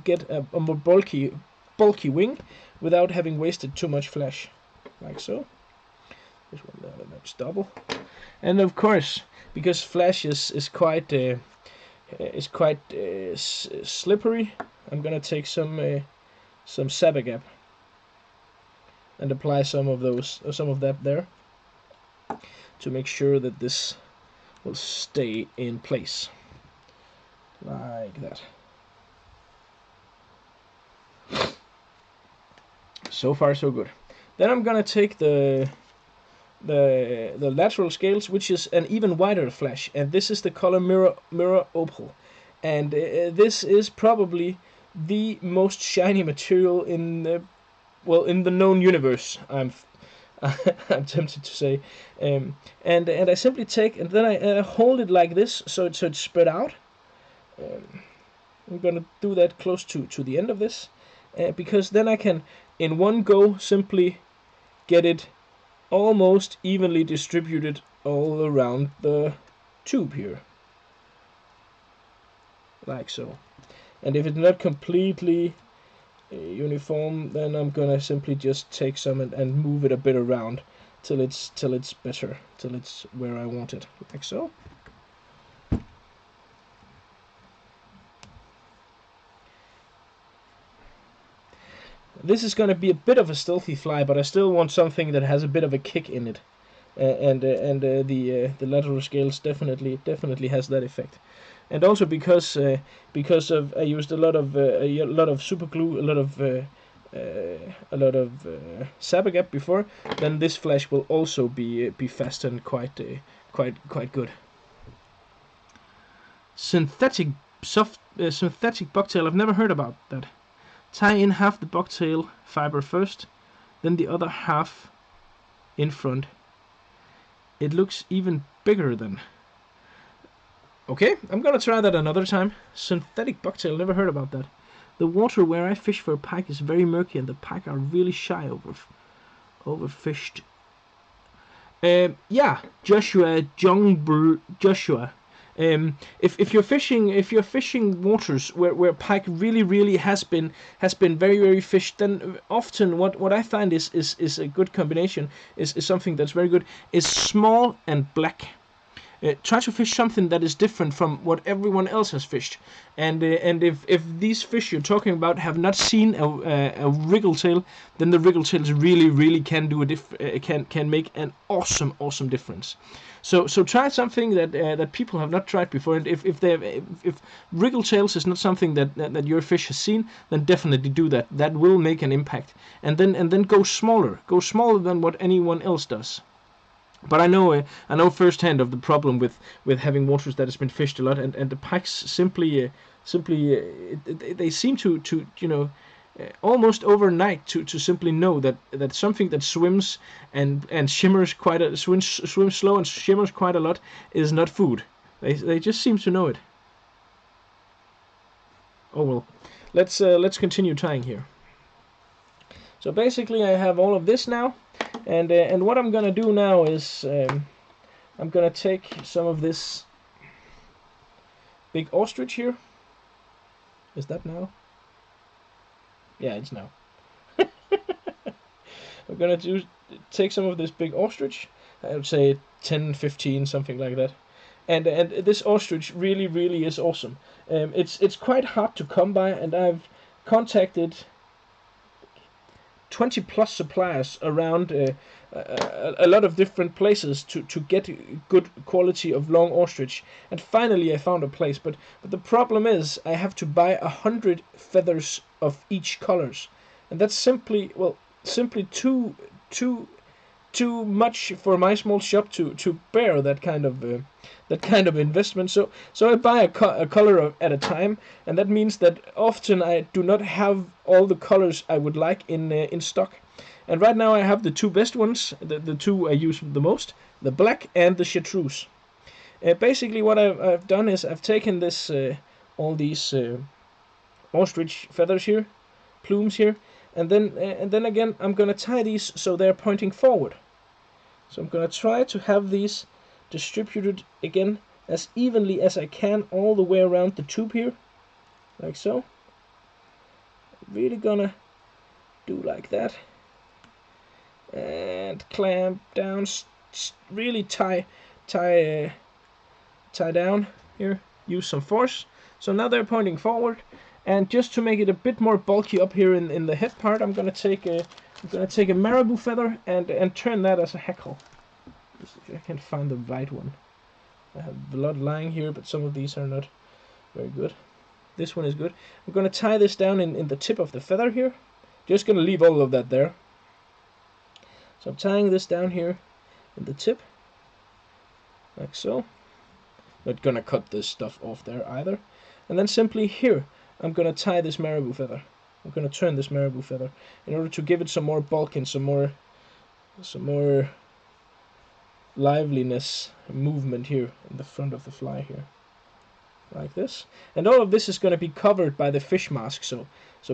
S2: get a more bulky wing without having wasted too much flesh, like so. This one that's double, and of course, because flesh is quite slippery, I'm gonna take some FLASHBACK and apply some of that there to make sure that this will stay in place. Like that. So far so good. Then I'm gonna take the lateral scales, which is an even wider flash, and this is the color mirror opal, and this is probably the most shiny material in the known universe. I'm tempted to say, and I simply take, and then I hold it like this so it's spread out. I'm gonna do that close to the end of this, because then I can in one go simply get it almost evenly distributed all around the tube here, like so. And if it's not completely uniform, then I'm gonna simply just take some and move it a bit around till it's better, till it's where I want it, like so. This is going to be a bit of a stealthy fly, but I still want something that has a bit of a kick in it, the lateral scales definitely has that effect. And also because of I used a lot of super glue, a lot of FLASHBACK before, then this flash will also be fastened quite good. Synthetic bucktail, I've never heard about that. Tie in half the bucktail fiber first, then the other half in front. It looks even bigger then. Okay, I'm gonna try that another time. Synthetic bucktail, never heard about that. The water where I fish for pike is very murky, and the pike are really shy Overfished. Yeah, Joshua, Joshua. If you're fishing waters where pike really has been very fished, then often what I find is a good combination is something that's very good is small and black. Try to fish something that is different from what everyone else has fished. And if these fish you're talking about have not seen a wriggletail, then the wriggletails really can do can make an awesome difference. So try something that people have not tried before. And if wriggletails is not something that your fish has seen, then definitely do that. That will make an impact. And then go smaller than what anyone else does. But I know firsthand of the problem with having waters that has been fished a lot, and the pikes simply they seem to almost overnight to simply know that something that swims and shimmers swims slow and shimmers quite a lot is not food. They just seem to know it. Oh well, let's continue tying here. So basically, I have all of this now, and what I'm gonna do now is I'm gonna take some of this big ostrich here. Is that now? Yeah, it's now. I'm gonna take some of this big ostrich. I would say 10, 15, something like that. And this ostrich really is awesome. It's quite hard to come by, and I've contacted 20 plus suppliers around a lot of different places to get good quality of long ostrich, and finally I found a place. But the problem is I have to buy 100 feathers of each colors, and that's simply too much for my small shop to bear that kind of investment. So I buy a color at a time, and that means that often I do not have all the colors I would like in stock. And right now I have the two best ones, the two I use the most, the black and the chartreuse. Basically what I've done is I've taken this all these ostrich feathers here, plumes here, and then again I'm gonna tie these so they're pointing forward. So I'm gonna try to have these distributed again as evenly as I can all the way around the tube here, like so. Really gonna do like that, and clamp down, really tie down here. Use some force. So now they're pointing forward, and just to make it a bit more bulky up here in the head part, I'm gonna take a marabou feather and turn that as a hackle. If I can find the right one. I have a lot lying here, but some of these are not very good. This one is good. I'm gonna tie this down in the tip of the feather here. Just gonna leave all of that there. So I'm tying this down here in the tip, like so. Not gonna cut this stuff off there either. And then simply here, I'm gonna tie this marabou feather. I'm gonna turn this marabou feather in order to give it some more bulk and some more liveliness and movement here in the front of the fly here, like this. And all of this is gonna be covered by the fish mask. So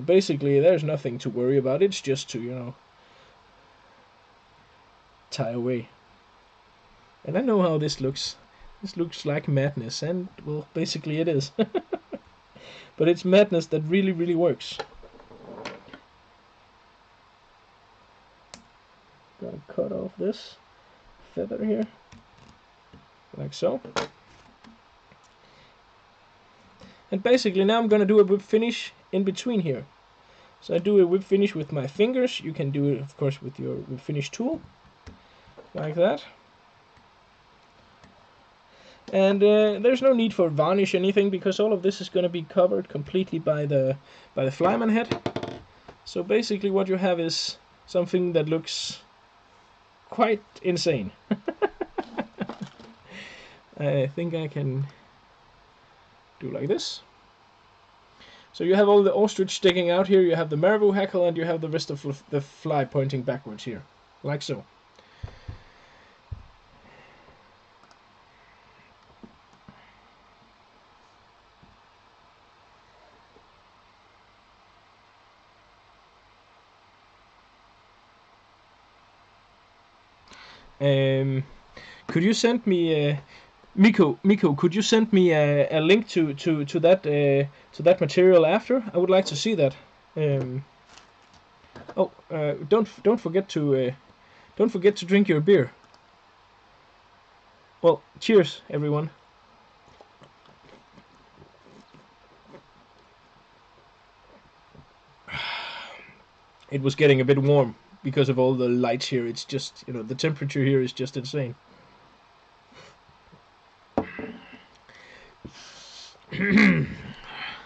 S2: basically, there's nothing to worry about. It's just to tie away. And I know how this looks. This looks like madness, and well, basically it is. But it's madness that really works. Gotta cut off this feather here, like so. And basically now I'm gonna do a whip finish in between here. So I do a whip finish with my fingers. You can do it, of course, with your whip finish tool, like that. And there's no need for varnish anything, because all of this is going to be covered completely by the flyman head. So basically what you have is something that looks quite insane. I think I can do like this. So you have all the ostrich sticking out here, you have the marabou hackle, and you have the rest of the fly pointing backwards here, like so. Could you send me, Miko? Could you send me a link to that material after? I would like to see that. Don't forget to drink your beer. Well, cheers, everyone. It was getting a bit warm because of all the lights here. It's just, the temperature here is just insane.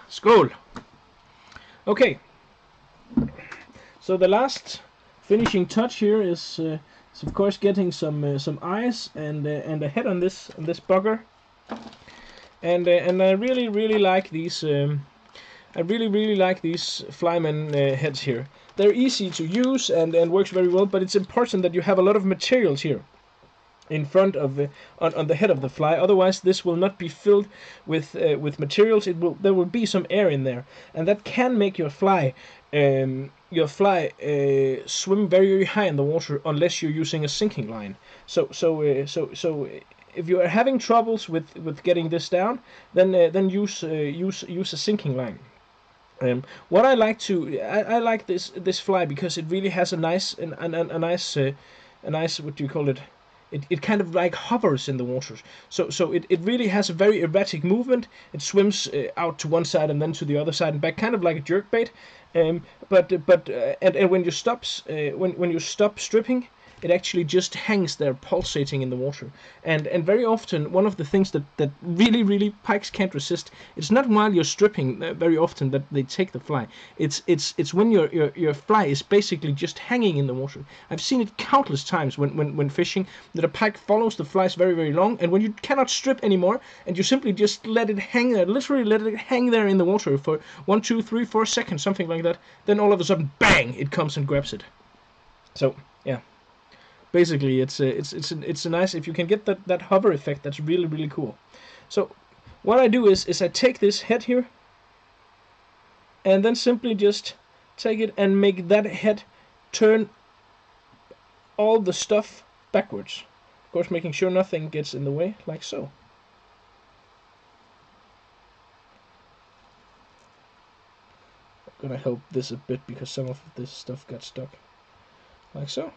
S2: Skål! Okay. So the last finishing touch here is of course getting some eyes and a head on this bugger. And I really like these. I really like these flyman heads here. They're easy to use and works very well, but it's important that you have a lot of materials here in front of on the head of the fly. Otherwise, this will not be filled with materials. There will be some air in there, and that can make your fly swim very high in the water unless you're using a sinking line. So if you are having troubles with getting this down, then use a sinking line. What I like I like this fly because it really has a nice what do you call it? It kind of like hovers in the water. So it really has a very erratic movement. It swims out to one side and then to the other side and back, kind of like a jerkbait. But when you stop stripping, it actually just hangs there pulsating in the water. And very often, one of the things that really pikes can't resist, it's not while you're stripping very often that they take the fly. It's when your fly is basically just hanging in the water. I've seen it countless times when fishing, that a pike follows the flies very long, and when you cannot strip anymore, and you simply just let it hang there, literally let it hang there in the water for 1, 2, 3, 4 seconds, something like that, then all of a sudden, bang, it comes and grabs it. So, yeah. Basically, it's a nice, if you can get that hover effect, that's really cool. So what I do is I take this head here and then simply just take it and make that head turn all the stuff backwards. Of course, making sure nothing gets in the way, like so. I'm gonna help this a bit because some of this stuff got stuck, like so.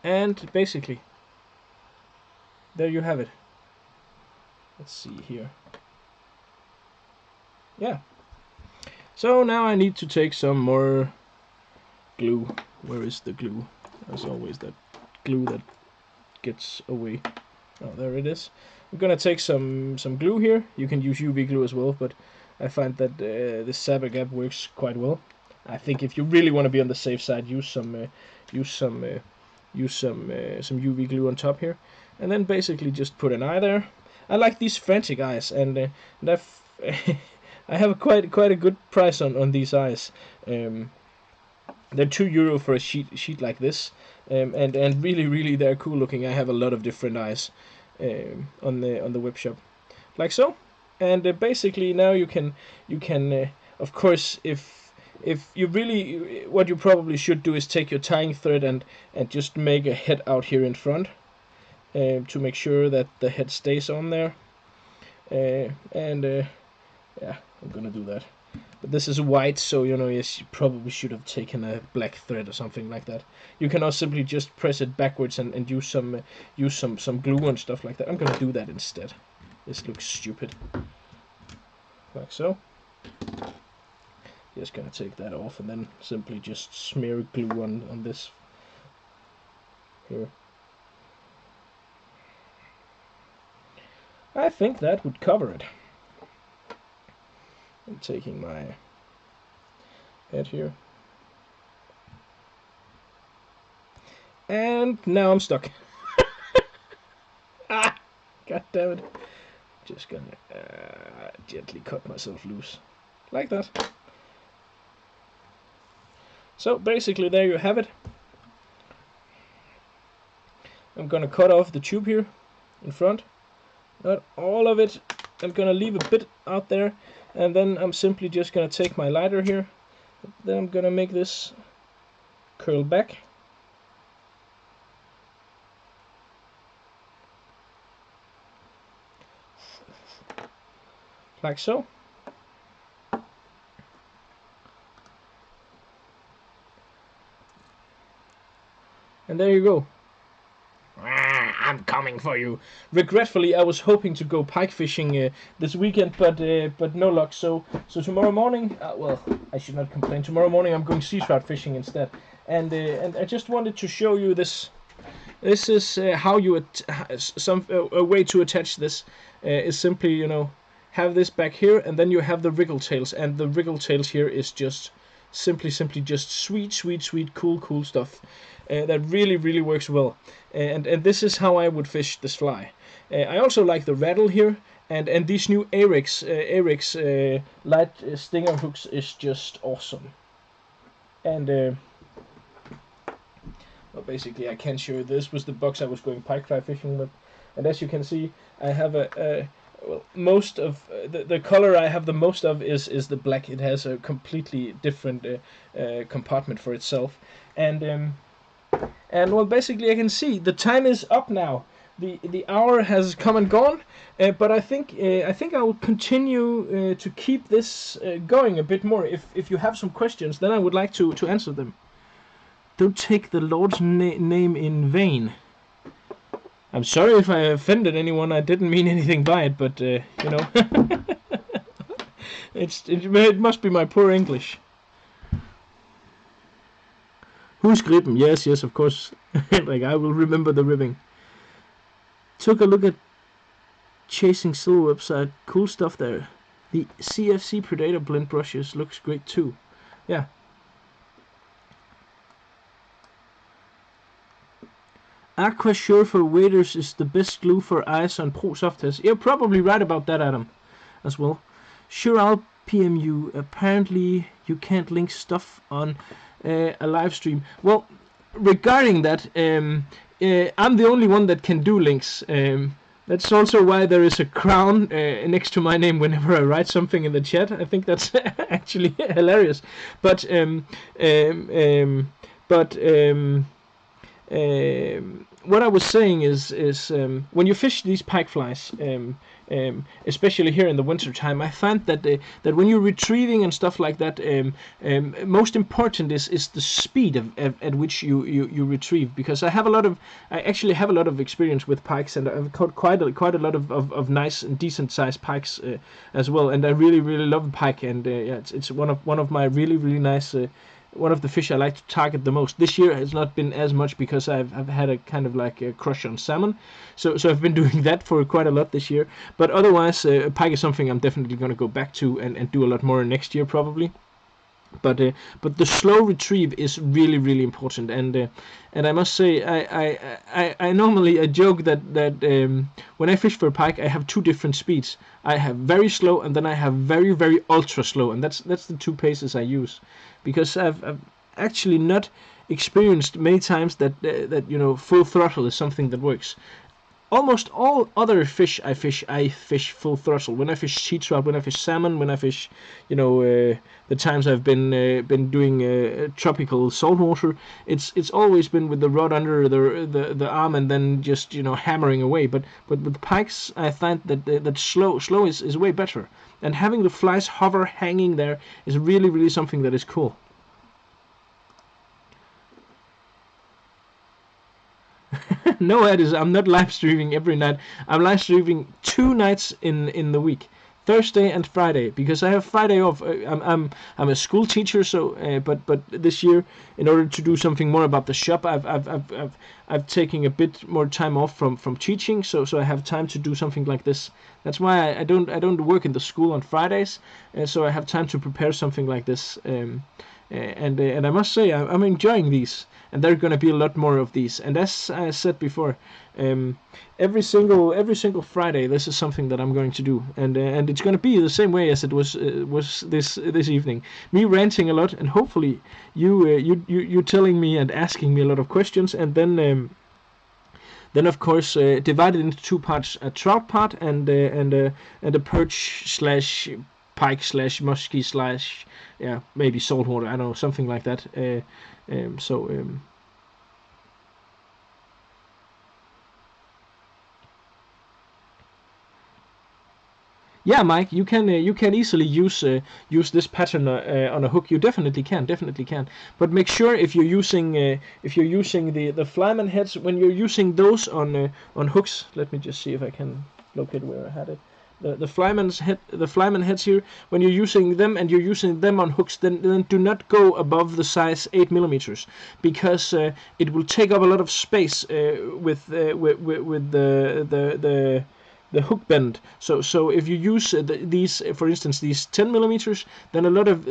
S2: And basically, there you have it. Let's see here. Yeah. So now I need to take some more glue. Where is the glue? There's always that glue that gets away. Oh, there it is. I'm gonna take some glue here. You can use UV glue as well, but I find that this FLASHBACK works quite well. I think if you really want to be on the safe side, use some UV glue on top here, and then basically just put an eye there. I like these FRATNIK eyes, and I've I have quite a good price on these eyes. They're €2 for a sheet like this, and really they're cool looking. I have a lot of different eyes on the web shop, like so. And basically now you can of course, if you really, what you probably should do is take your tying thread and just make a head out here in front to make sure that the head stays on there. Yeah, I'm gonna do that. But this is white, so yes, you probably should have taken a black thread or something like that. You can also simply just press it backwards and use some glue and stuff like that. I'm gonna do that instead. This looks stupid. Like so. Just gonna take that off and then simply just smear glue on this here. I think that would cover it. I'm taking my head here. And now I'm stuck. Ah! God damn it. Just gonna gently cut myself loose. Like that. So basically there you have it. I'm gonna cut off the tube here in front. Not all of it. I'm gonna leave a bit out there and then I'm simply just gonna take my lighter here. Then I'm gonna make this curl back. Like so. And there you go. I'm coming for you. Regretfully, I was hoping to go pike fishing this weekend, but no luck. So tomorrow morning, well, I should not complain. Tomorrow morning, I'm going sea trout fishing instead. And I just wanted to show you this. This is how you a way to attach this is simply, you know, have this back here, and then you have the wriggle tails, and the wriggle tails here is just simply just sweet, cool stuff. That really works well, and this is how I would fish this fly. I also like the rattle here, and these new Arix light stinger hooks is just awesome. And well, basically I can show you, this was the box I was going pike fly fishing with, and as you can see, I have well, most of the color I have the most of is the black. It has a completely different compartment for itself, and well, basically I can see the time is up now. The hour has come and gone, but I think I will continue to keep this going a bit more. If you have some questions, then I would like to answer them. Don't take the Lord's name in vain. I'm sorry if I offended anyone. I didn't mean anything by it, but you know, it must be my poor English. Who's Grippen? Yes, of course. Like, I will remember the ribbing. Took a look at Chasing Silver website. Cool stuff there. The CFC Predator blend brushes looks great too. Yeah. Aqua Sure for waders is the best glue for eyes on Pro Soft test. You're probably right about that, Adam, as well. Sure, I'll PM you. Apparently, you can't link stuff on a live stream. Well, regarding that, I'm the only one that can do links. That's also why there is a crown next to my name whenever I write something in the chat. I think that's actually hilarious. But what I was saying is when you fish these pike flies, especially here in the winter time, I find that that when you're retrieving and stuff like that, most important is the speed at which you retrieve. Because I actually have a lot of experience with pikes, and I've caught quite a lot of nice and decent sized pikes as well. And I really love pike, and yeah, it's one of my really nice. One of the fish I like to target the most. This year has not been as much because I've had a kind of like a crush on salmon, so I've been doing that for quite a lot this year. But otherwise, pike is something I'm definitely going to go back to and do a lot more next year probably. But the slow retrieve is really important, and I must say I normally joke that when I fish for pike I have two different speeds. I have very slow, and then I have very ultra slow, and that's the two paces I use, because I've actually not experienced many times that you know, full throttle is something that works. Almost all other fish I fish full throttle. When I fish sea trout, when I fish salmon, when I fish, you know, the times I've been doing tropical saltwater, it's always been with the rod under the arm and then just, you know, hammering away. But with pikes, I find that slow is way better. And having the flies hover hanging there is really something that is cool. No, I'm not live streaming every night. I'm live streaming 2 nights in the week, Thursday and Friday, because I have Friday off. I'm a school teacher, so but this year, in order to do something more about the shop, I've taken a bit more time off from teaching, so I have time to do something like this. That's why I don't work in the school on Fridays, so I have time to prepare something like this. And I must say I'm enjoying these, and there are going to be a lot more of these. And as I said before, every single Friday this is something that I'm going to do, and it's going to be the same way as it was this evening. Me ranting a lot, and hopefully you telling me and asking me a lot of questions, and then of course divided into 2 parts: a trout part and a perch / pike / muskie / maybe saltwater. I don't know, something like that. Yeah, Mike, you can easily use this pattern on a hook. You definitely can. But make sure if you're using the flyman heads, when you're using those on hooks. Let me just see if I can locate where I had it. The flyman heads here. When you're using them and you're using them on hooks, then do not go above the size 8 millimeters, because it will take up a lot of space with the hook bend. So if you use these, for instance, these 10 millimeters, then a lot of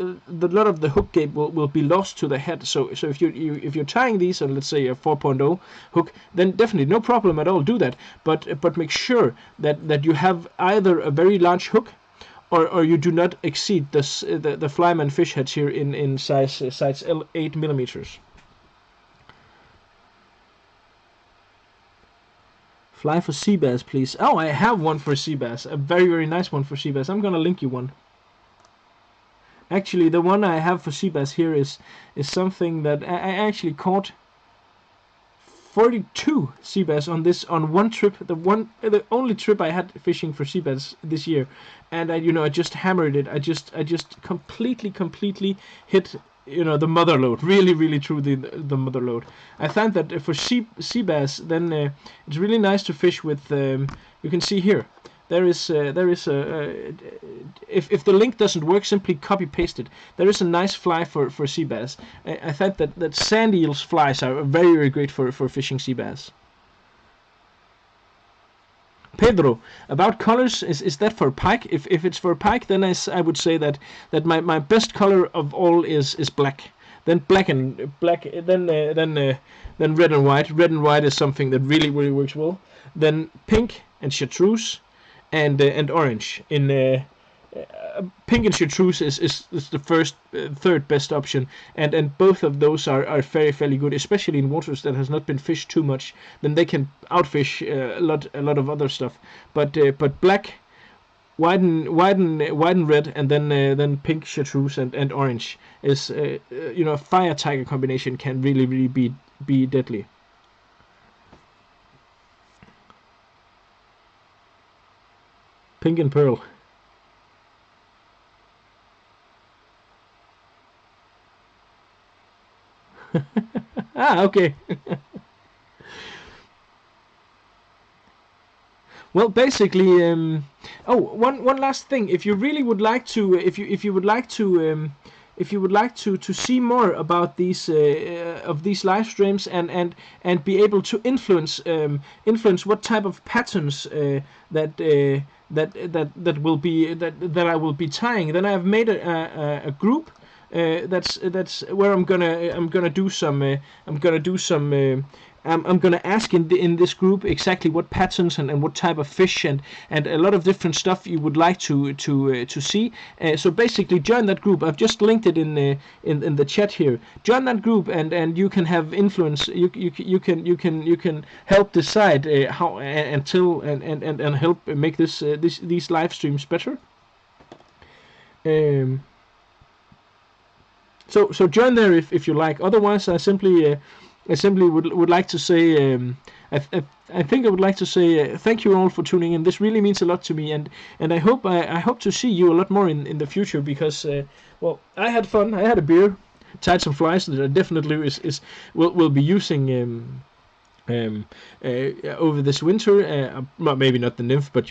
S2: the hook gape will be lost to the head. So if you're tying these on, let's say, a 4.0 hook, then definitely no problem at all, do that. But make sure that you have either a very large hook, or you do not exceed the flyman fish heads here in size 8 millimeters. Fly for sea bass, please. Oh, I have one for sea bass. A very, very nice one for sea bass. I'm gonna link you one. Actually, the one I have for sea bass here is something that I actually caught 42 sea bass on one trip. The only trip I had fishing for sea bass this year, and I just hammered it. I just completely hit the mother load, really through the mother load. I found that for sea bass, then it's really nice to fish with. You can see here, there is a if the link doesn't work, simply copy paste it. There is a nice fly for sea bass. I thought that sand eels flies are very great for fishing sea bass. Pedro, about colors, is that for pike? If it's for pike, then I would say that my best color of all is black. Then black, then red and white. Red and white is something that really works well. Then pink and chartreuse, and orange. Pink and chartreuse is the third best option, and both of those are fairly good, especially in waters that has not been fished too much. Then they can outfish a lot of other stuff. But black, white and red, and then pink, chartreuse, and orange is a fire tiger combination can really be deadly. Pink and pearl. Okay. Well, basically, one last thing. If you really would like to, if you would like to see more about these of these live streams and be able to influence what type of patterns that I will be tying, then I have made a group. That's where I'm gonna do some. I'm gonna ask in this group exactly what patterns and what type of fish and a lot of different stuff you would like to see. So basically, join that group. I've just linked it in the chat here. Join that group and you can have influence. You can help decide how and help make these live streams better. So join there if you like. Otherwise, I simply would like to say I think I would like to say thank you all for tuning in. This really means a lot to me, and I hope to see you a lot more in the future, because well, I had fun. I had a beer, tied some flies that I definitely will be using over this winter. Maybe not the nymph, but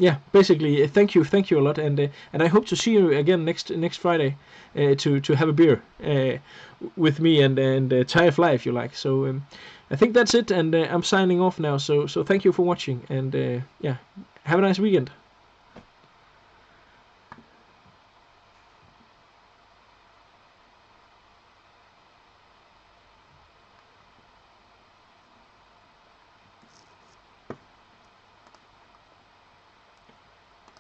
S2: yeah, basically, thank you a lot, and I hope to see you again next Friday to have a beer with me and tie a fly if you like. So I think that's it, and I'm signing off now. So thank you for watching, and yeah, have a nice weekend.